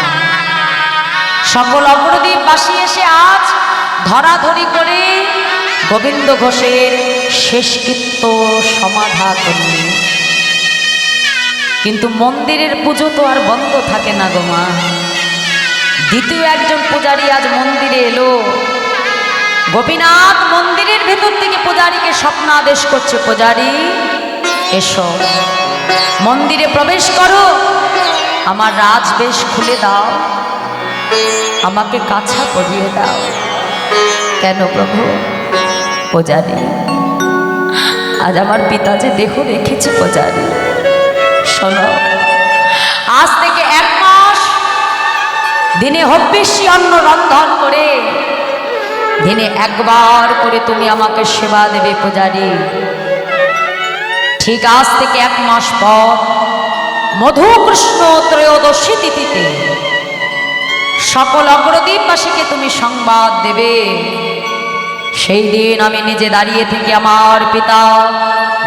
সকল অগ্রদ্বীপবাসী এসে আজ ধরাধরি করে গোবিন্দ ঘোষের শেষকৃত্য সমাধা করলেন। কিন্তু মন্দিরের পুজো তো আর বন্ধ থাকে না গো মা। দ্বিতীয় একজন পূজারী আজ মন্দিরে এলো। গোপীনাথ মন্দিরের ভেতর থেকে পূজারীকে স্বপ্নাদেশ করছে, পূজারী এসো, মন্দিরে প্রবেশ করো, আমার রাজবেশ খুলে দাও, আমাকে কাছা পরিয়ে দাও। কেন প্রভু? পূজারী, আজ আমার পিতা যে দেহ রেখেছে পূজারী, শোনো, আজ থেকে 1 মাস দিনে হব্যেশী অন্ন রন্ধন করে দিনে একবার করে তুমি আমাকে সেবা দেবে পূজারী। ঠিক আজ থেকে 1 মাস পর মধুকৃষ্ণ ত্রয়োদশী তিথিতে সকল অগ্রদ্বীপবাসীকে তুমি সংবাদ দেবে। সেই দিন আমি নিজে দাঁড়িয়ে থেকে আমার পিতা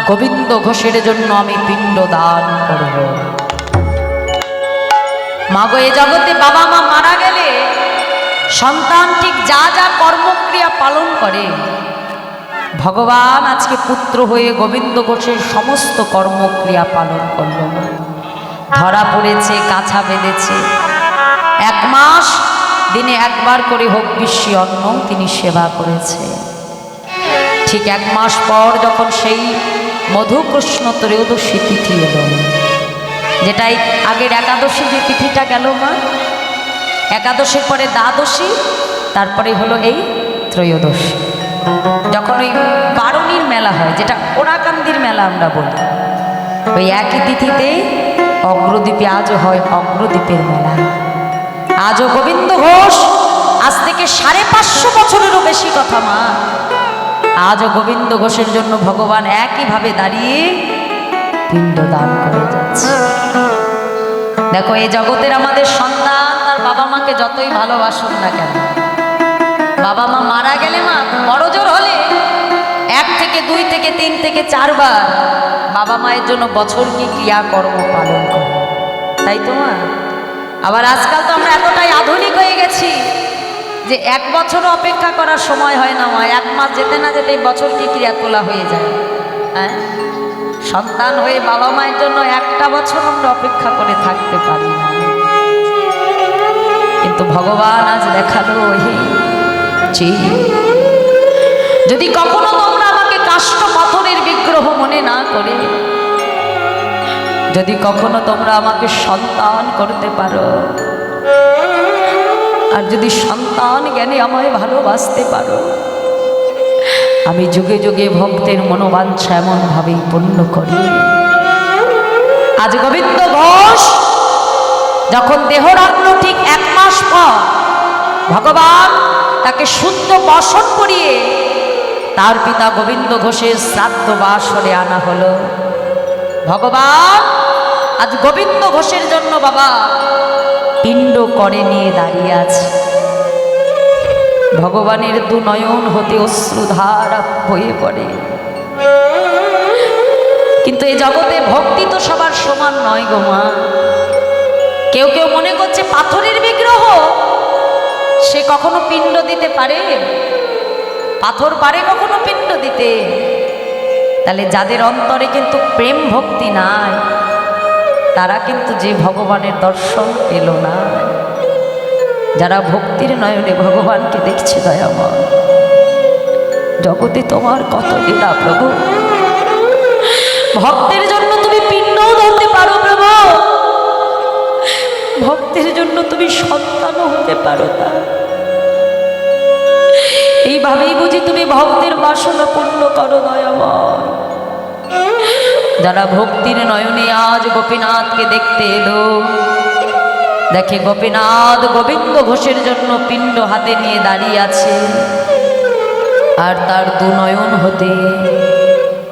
গোবিন্দ ঘোষের জন্য আমি পিণ্ড দান করব। মাগো, এ জগতে বাবা মা মারা গেলে সন্তান ঠিক যা যা কর্মক্রিয়া পালন করে, ভগবান আজকে পুত্র হয়ে গোবিন্দ ঘোষের সমস্ত কর্মক্রিয়া পালন করল। ধরা পড়েছে, কাছা বেঁধেছে, 1 মাস দিনে একবার করে হোক বিশ্ব অন্ন তিনি সেবা করেছে। ঠিক 1 মাস পর যখন সেই মধুকৃষ্ণ ত্রয়োদশী তিথি এলো, যেটাই আগের একাদশী যে তিথিটা গেল মা, একাদশীর পরে দ্বাদশী, তারপরে হলো এই ত্রয়োদশী, যখন ওই বারুণীর মেলা হয়, যেটা ওরাকান্দির মেলা আমরা বলি, ওই একই তিথিতে অগ্রদ্বীপে আজও হয় অগ্রদ্বীপের মেলা। আজও গোবিন্দ ঘোষ, আজ থেকে 550 বছরেরও বেশি কথা মা, আজও গোবিন্দ ঘোষের জন্য ভগবান একইভাবে দাঁড়িয়ে পিণ্ড দান করে যাচ্ছে। দেখো, এই জগতের আমাদের সন্তান তার বাবা মাকে যতই ভালোবাসুন না কেন, বাবা মা মারা গেলে মা বড় জোর হলে 1 থেকে 2 থেকে 3 থেকে 4 বার বাবা মায়ের জন্য বছর কি ক্রিয়াকর্ম পালন করে, তাই তো মা? আবার আজকাল তো আমরা এতটাই আধুনিক হয়ে গেছি যে 1 বছরও অপেক্ষা করার সময় হয় না মা, 1 মাস যেতে না যেতেই বছর কি ক্রিয়া তোলা হয়ে যায়। হ্যাঁ, সন্তান হয়ে বাবা মায়ের জন্য 1টা বছর আমরা অপেক্ষা করে থাকতে পারি না, কিন্তু ভগবান আজ দেখালো যে যদি কখনো তোমরা আমাকে কাষ্ঠ পাথরের বিগ্রহ মনে না করে, যদি কখনো তোমরা আমাকে সন্তান করতে পারো, আর যদি সন্তান জ্ঞানে আমায় ভালোবাসতে পারো, আমি যুগে যুগে ভক্তের মনোবাঞ্ছা এমনভাবেই পূর্ণ করি। আজ গোবিন্দ ঘোষ যখন দেহ রাখল, ঠিক 1 মাস পর ভগবান তাকে শুদ্ধ বসন করিয়ে তার পিতা গোবিন্দ ঘোষের শ্রাদ্ধ বাসরে আনা হলো। ভগবান আজ গোবিন্দ ঘোষের জন্য বাবা পিণ্ড করে নিয়ে দাঁড়িয়ে আছে। ভগবানের 2 নয়ন হতে অশ্রুধারা বয়ে পড়ে। কিন্তু এই জগতে ভক্তি তো সবার সমান নয় গো মা। কেউ কেউ মনে করছে পাথরের বিগ্রহ সে কখনো পিণ্ড দিতে পারে, পাথর পারে কখনো পিণ্ড দিতে? তাহলে যাদের অন্তরে কিন্তু প্রেম ভক্তি নাই, তারা কিন্তু যে ভগবানের দর্শন পেল না। যারা ভক্তির নয়নে ভগবানকে দেখছে, দয়াময় জগতে তোমার কত লীলা প্রভু। ভক্তের জন্য তুমি পিণ্ডও ধরতে পারো প্রভু, ভক্তের জন্য তুমি সন্তানও হতে পারো না। এইভাবেই বুঝি তুমি ভক্তের বাসনা পূর্ণ করো দয়াময়। যারা ভক্তির নয়নে আজ গোপীনাথকে দেখতে এলো, দেখে গোপীনাথ গোবিন্দ ঘোষের জন্য পিণ্ড হাতে নিয়ে দাঁড়িয়ে আছে, আর তার 2 নয়ন হতে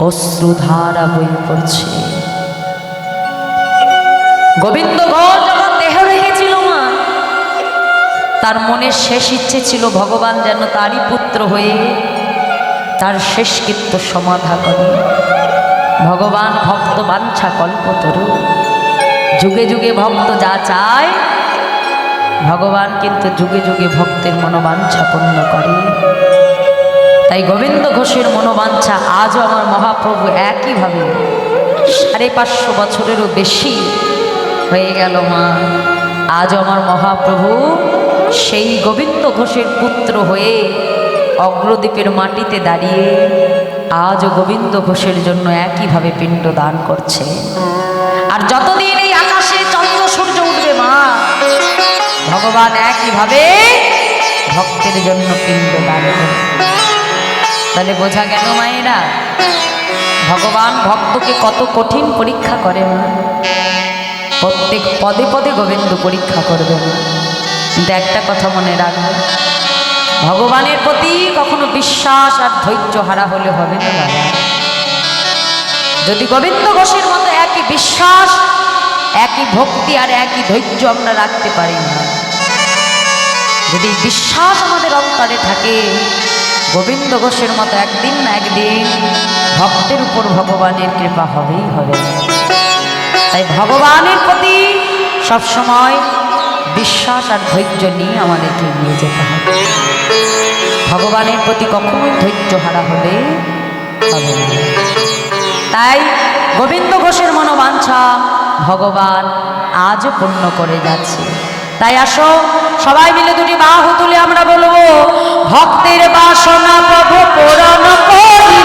অশ্রুধারা বয়ে পড়ছে। গোবিন্দ ঘোষ যখন দেহ রেখেছিল মা, তার মনের শেষ ইচ্ছে ছিল ভগবান যেন তারই পুত্র হয়ে তার শেষকৃত্য সমাধা করে। ভগবান ভক্ত বাঞ্ছা কল্পতরু, যুগে যুগে ভক্ত যা চায় ভগবান কিন্তু যুগে যুগে ভক্তের মনোবাঞ্ছা পূর্ণ করে। তাই গোবিন্দ ঘোষের মনোবাঞ্ছা আজও আমার মহাপ্রভু একইভাবে 550 বছরেরও বেশি হয়ে গেল মা। আজও আমার মহাপ্রভু সেই গোবিন্দ ঘোষের পুত্র হয়ে অগ্রদ্বীপের মাটিতে দাঁড়িয়ে আজও গোবিন্দ ঘোষের জন্য একইভাবে পিণ্ড দান করছে। আর যতদিন এই আকাশে চন্দ্র সূর্য উঠবে মা, ভগবান একইভাবে ভক্তের জন্য পিণ্ড দান করবে। তাহলে বোঝা গেল মায়েরা, ভগবান ভক্তকে কত কঠিন পরীক্ষা করে মা। প্রত্যেক পদে পদে গোবিন্দ পরীক্ষা করবে না। কিন্তু একটা কথা মনে রাখবে, ভগবানের প্রতি কখনো বিশ্বাস আর ধৈর্য হারা হলে হবে না দাদা। যদি গোবিন্দ ঘোষের মতো একই বিশ্বাস, একই ভক্তি আর একই ধৈর্য আমরা রাখতে পারি না, যদি বিশ্বাস আমাদের অন্তরে থাকে, গোবিন্দ ঘোষের মতো একদিন না একদিন ভক্তের উপর ভগবানের কৃপা হবেই হবে। তাই ভগবানের প্রতি সবসময় বিশ্বাস আর ধৈর্য নিয়ে আমাদেরকে নিয়ে যেতে হবে। ভগবানের প্রতি কখনোই ধৈর্য হারা হলে হবে না। তাই গোবিন্দ ঘোষের মনোবাঞ্ছা ভগবান আজও পূর্ণ করে যাচ্ছে। তাই আসো সবাই মিলে 2টি বাহু তুলে আমরা বলবো, ভক্তের বাসনা প্রভু পূরণ করি।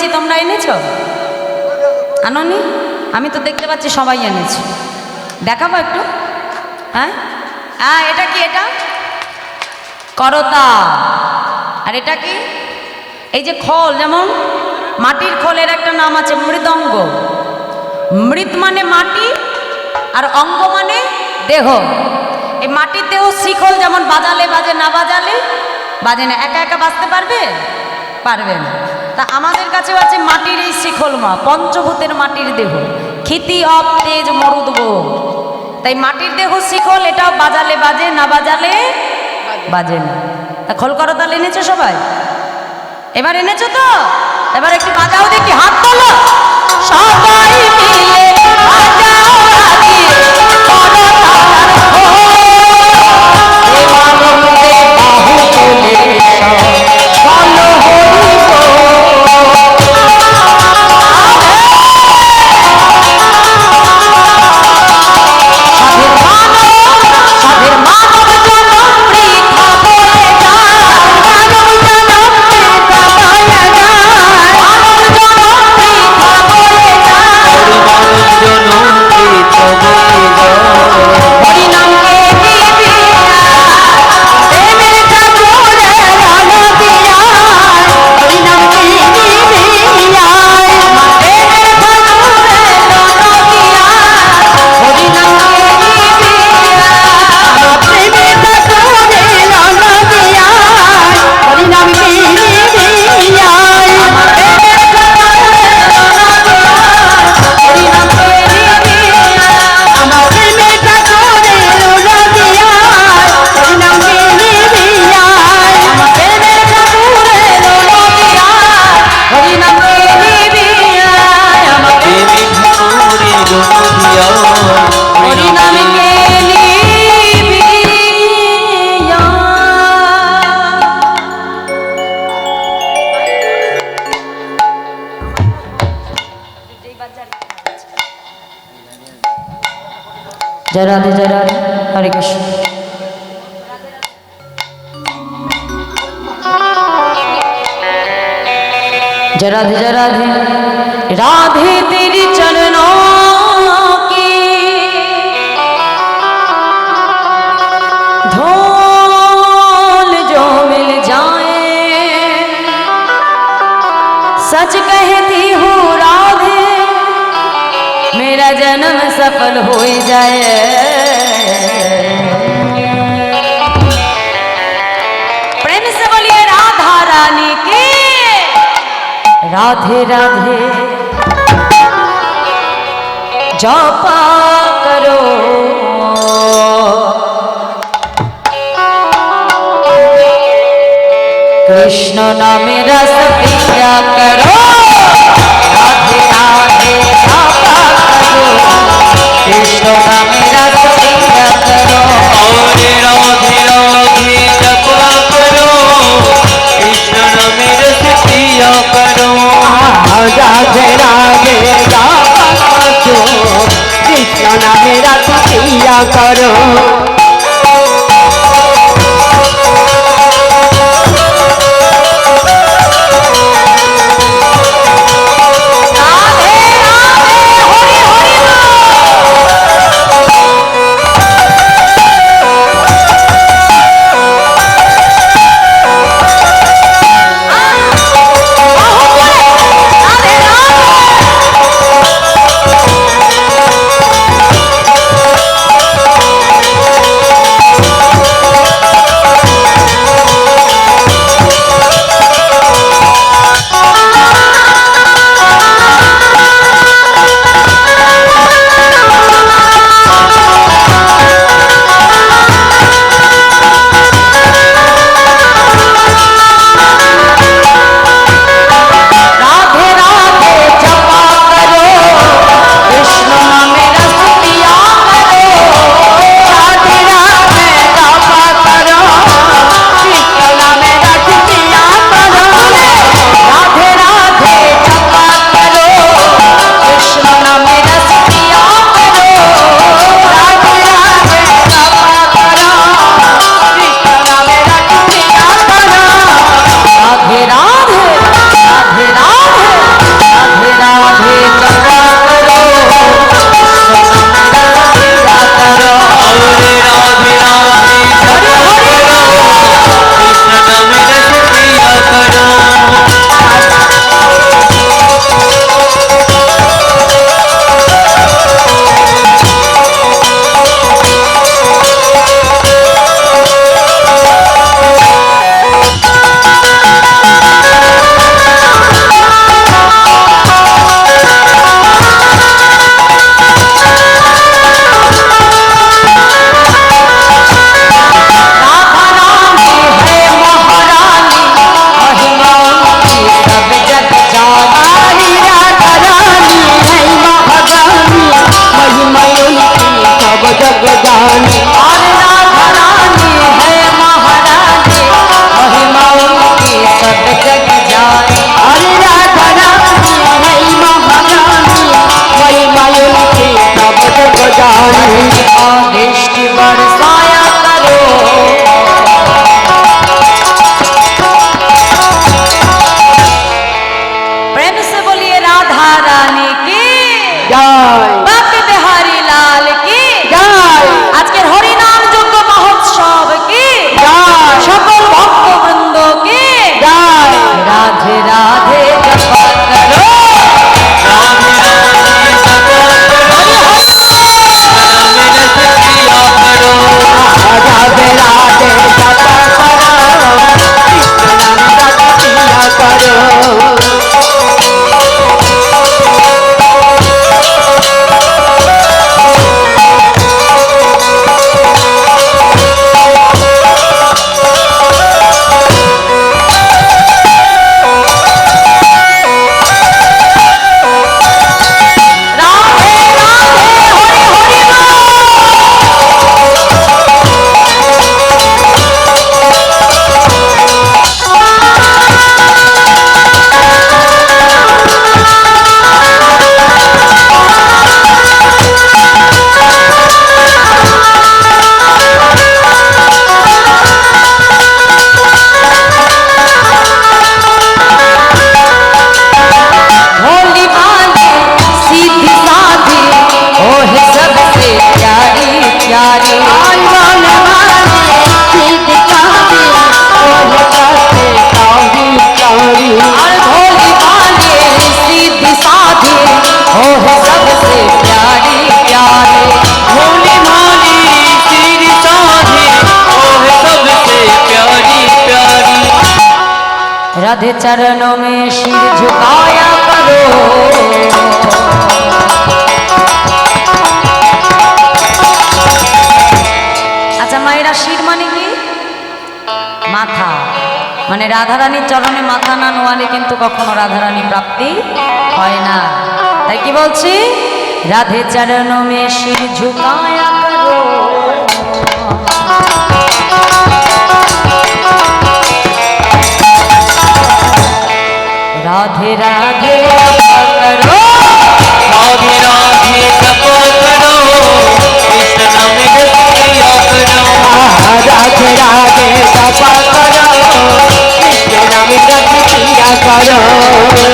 এনেছি, তোমরা এনেছো? আনোনি? আমি তো দেখতে পাচ্ছি সবাই এনেছে। দেখাবো একটু? হ্যাঁ হ্যাঁ, এটা কি? এটা করতা। আর এটা কি? এই যে খোল, যেমন মাটির খোলের একটা নাম আছে মৃদঙ্গ। মৃৎ মানে মাটি, আর অঙ্গ মানে দেহ। এই মাটির দেহ শিখল যেমন বাজালে বাজে, না বাজালে বাজে না। একা একা বাজতে পারবে? পারবে না। তা আমাদের কাছেও আছে মাটির এই শিখল মা, পঞ্চভূতের মাটির দেহ, ক্ষিতি অপ তেজ মরুদ্ব। তাই মাটির দেহ শিখল, এটাও বাজালে বাজে, না বাজালে বাজে না। তা খোল করতাল এনেছো সবাই? এবার এনেছো তো? এবার একটু বাজাও দেখি, হাত তোলো সবাই মিলে বাজাও রাজি করতাল খোল। এ মানবতে বাহু তুলে সব বলো হরি বল। সাধের মানব জনম বৃথা বয়ে যায়, মানব জনম বৃথা বয়ে যায়, মানব জনম বৃথা বয়ে যায়, হরিনামকে নিবিয়া প্রেমের ঠাকুরে রণ দিয়া, হরিনামকে নিবিয়া প্রেমের ঠাকুরে রণ দিয়া, হরিনামকে নিবিয়া প্রেমের ঠাকুরে রণ দিয়া, হরিনামকে নিবিয়া প্রেমের আমার প্রেমের ঠাকুরে রণ দিয়া, হরিনামকে নিবিয়া আমার প্রেমের ঠাকুরে রণ দিয়া, হরিনামকে নিবিয়া আমার প্রেমের হরিনামকে নিবিয়া। জয় রাধে, জয় রাধে, হরে কৃষ্ণ। जय राधे, जय राधे, राधे तेरी चरणों की धूल जो मिल जाए, सच कहती हूँ राधे मेरा जन्म सफल हो जाए। प्रेम से बोलिए राधा रानी की राधे राधे। जपा करो कृष्ण नामे रस पिया करो, राधे राधे जपा करो कृष्ण नामे रस पिया करो, राधे राधे जपा करो कृष्ण नामे रस पिया करो, राधे राधे जपा करो कृष्ण नामे रस पिया करो। राधे राधा रानी की জয় बाके बिहारी लाल की জয় আজকের হরি নাম যজ্ঞ মহোৎসব কি জয় সকল ভক্ত বৃন্দ কি জয় রাধে রাধে জপা করো রাধে রাধে জপা করো কৃষ্ণ নাম রটিয়া করো রাধে রাধে হরি হরি भोली भाली सीधी साधी ओ है सबसे प्यारी प्यारी और भोली भाली सीधी साधी ओ है सबसे प्यारी प्यारी भोली भाली तेरी साधी ओह सबसे प्यारी प्यारी राधे चरणों में सिर झुकाया करो আচ্ছা মায়েরা শির মানে কি মাথা মানে রাধারানীর চরণে মাথা না নোয়ালে কিন্তু কখনো রাধারানী প্রাপ্তি হয় না তাই কি বলছি রাধে চরণোं में सिर झुकाया करो राधे राधे करो राधे राधे जपो करो कृष्ण नाम रटिया करो राधे राधे जपा करो कृष्ण नाम रटिया करो राधे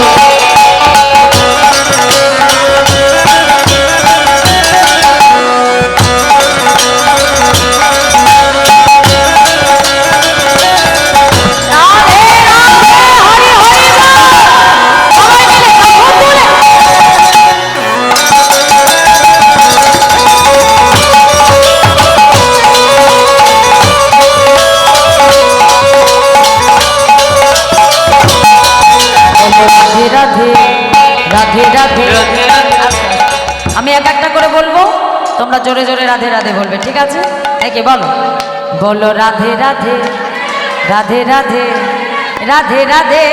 राधे हरि हरि সবাই মিলে কাঁধ তুলে রাধে রাধে রাধে রাধে রাধে রাধে আমি এক একটা করে বলবো তোমরা জোরে জোরে রাধে রাধে বলবে ঠিক আছে একে বলো বলো রাধে রাধে রাধে রাধে राधे राधे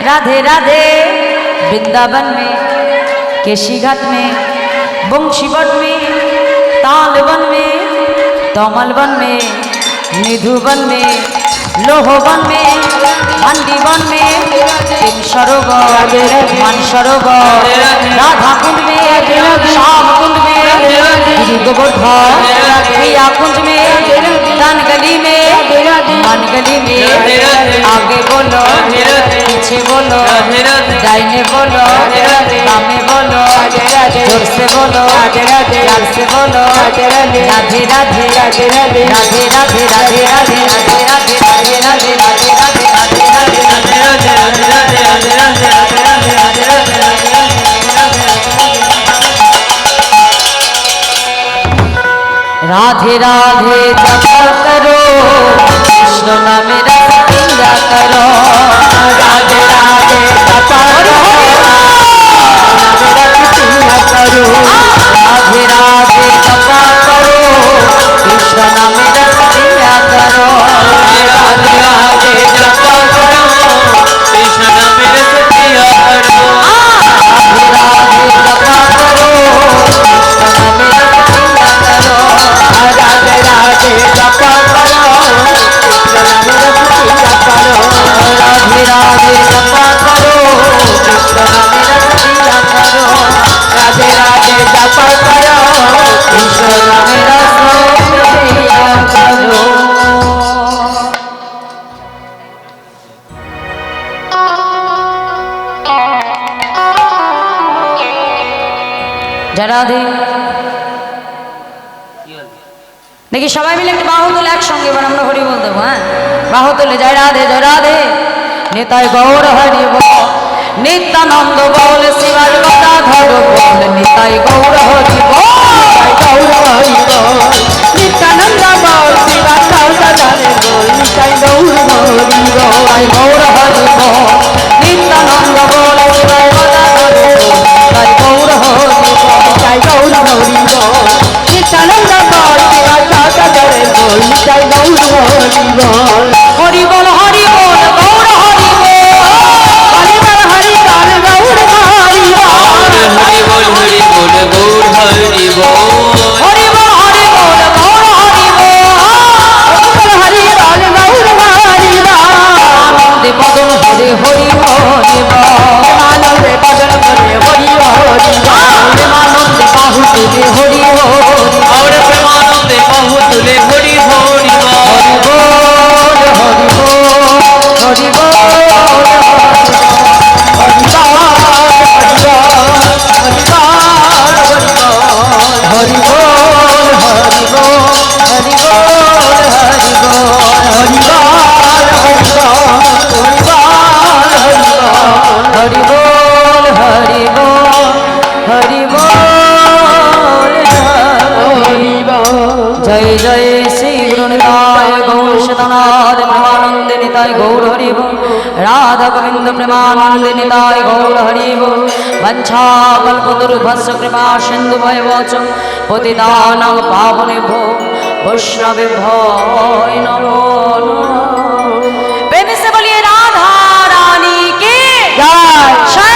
राधे राधे वृंदावन में केशी घाट में बंशीवट में तालवन में तमलवन में निधुवन में लोहवन में मंडीवन में प्रेम सरोवर मानसरोवर राधा कुंड में श्याम कुंड में गिरि गोवर्धन प्रिया कुंज में दान गली में मान गली में आगे बोलो पीछे बोलो दाहिने बोलो बामे बोलो जोर से बोलो प्यार से बोलो राधे राधे राधे राधे राधे राधे राधे राधे राधे राधे राधे राधे राधे राधे राधे राधे राधे राधे जपा करो कृष्ण नाम रटिया करो राधे राधे जपा करो रटिया करो राधे राधे जपा करो कृष्ण नाम रटिया करो राधे राधे जपा करो कृष्ण नाम रटिया करो राधे जपा करो कृष्ण नाम रटिया करो राधे राधे जपा জয় রাধে। দেখি সবাই মিলে একটু বাহু তুলে একসঙ্গে এবার আমরা হরি বল দেবো। হ্যাঁ, বাহু তুলে জয় রাধে জয় রাধে। নিতাই গৌর হরি বল, নিত্যানন্দ বল, শিবাজ গদাধর বল, নিতাই গৌর হরি বল, গৌর হরি বল, নিত্যানন্দ বল, শিবা গদাধর বল, নিতাই গৌর হরি বল, নিতাই গৌর হরি বল, নিত্যানন্দ বল, শিবাজ গদাধর বল, নিতাই গৌর হরি বল, নিতাই গৌর হরি বল, নিত্যানন্দ বল, শিবা গদাধর বল, নিতাই গৌর হরি বল। হরি বল হরি বল গৌর হরি বল, হরি বল হরি বল গৌর হরি বল, হরি বল হরি বল গৌর হরি বল, হরি বল হরি বল গৌর হরি বল, হরি বল গৌর হরি বল, আনন্দে বদন হরে হরি হরি বল, আনন্দে বদন করে হরি হরি বল, প্রেমানন্দে বাহু তুলে হরি হরি বল, আর প্রেমানন্দে বাহু তুলে হরি হরি বল, হরি বল হরি বল হরি বল, হরি বল হরি বল হরি বল, হরি বল হরি বল হরি বল, হরি বল। জয় জয় শ্রী গুরু নিতাই গৌর সদানাথ প্রেমানন্দে নিতাই গৌর হরি বল, রাধা গোবিন্দ প্রেমানন্দে নিতাই গৌর হরি বল, বঞ্ছা কল্পতরুভস্য কৃপা সিন্ধু ভয়বচ পতিতানাং পাবনেভ্যো বৈষ্ণবেভ্যো নমো নমঃ। প্রেম से बोलिए राधा रानी की जय।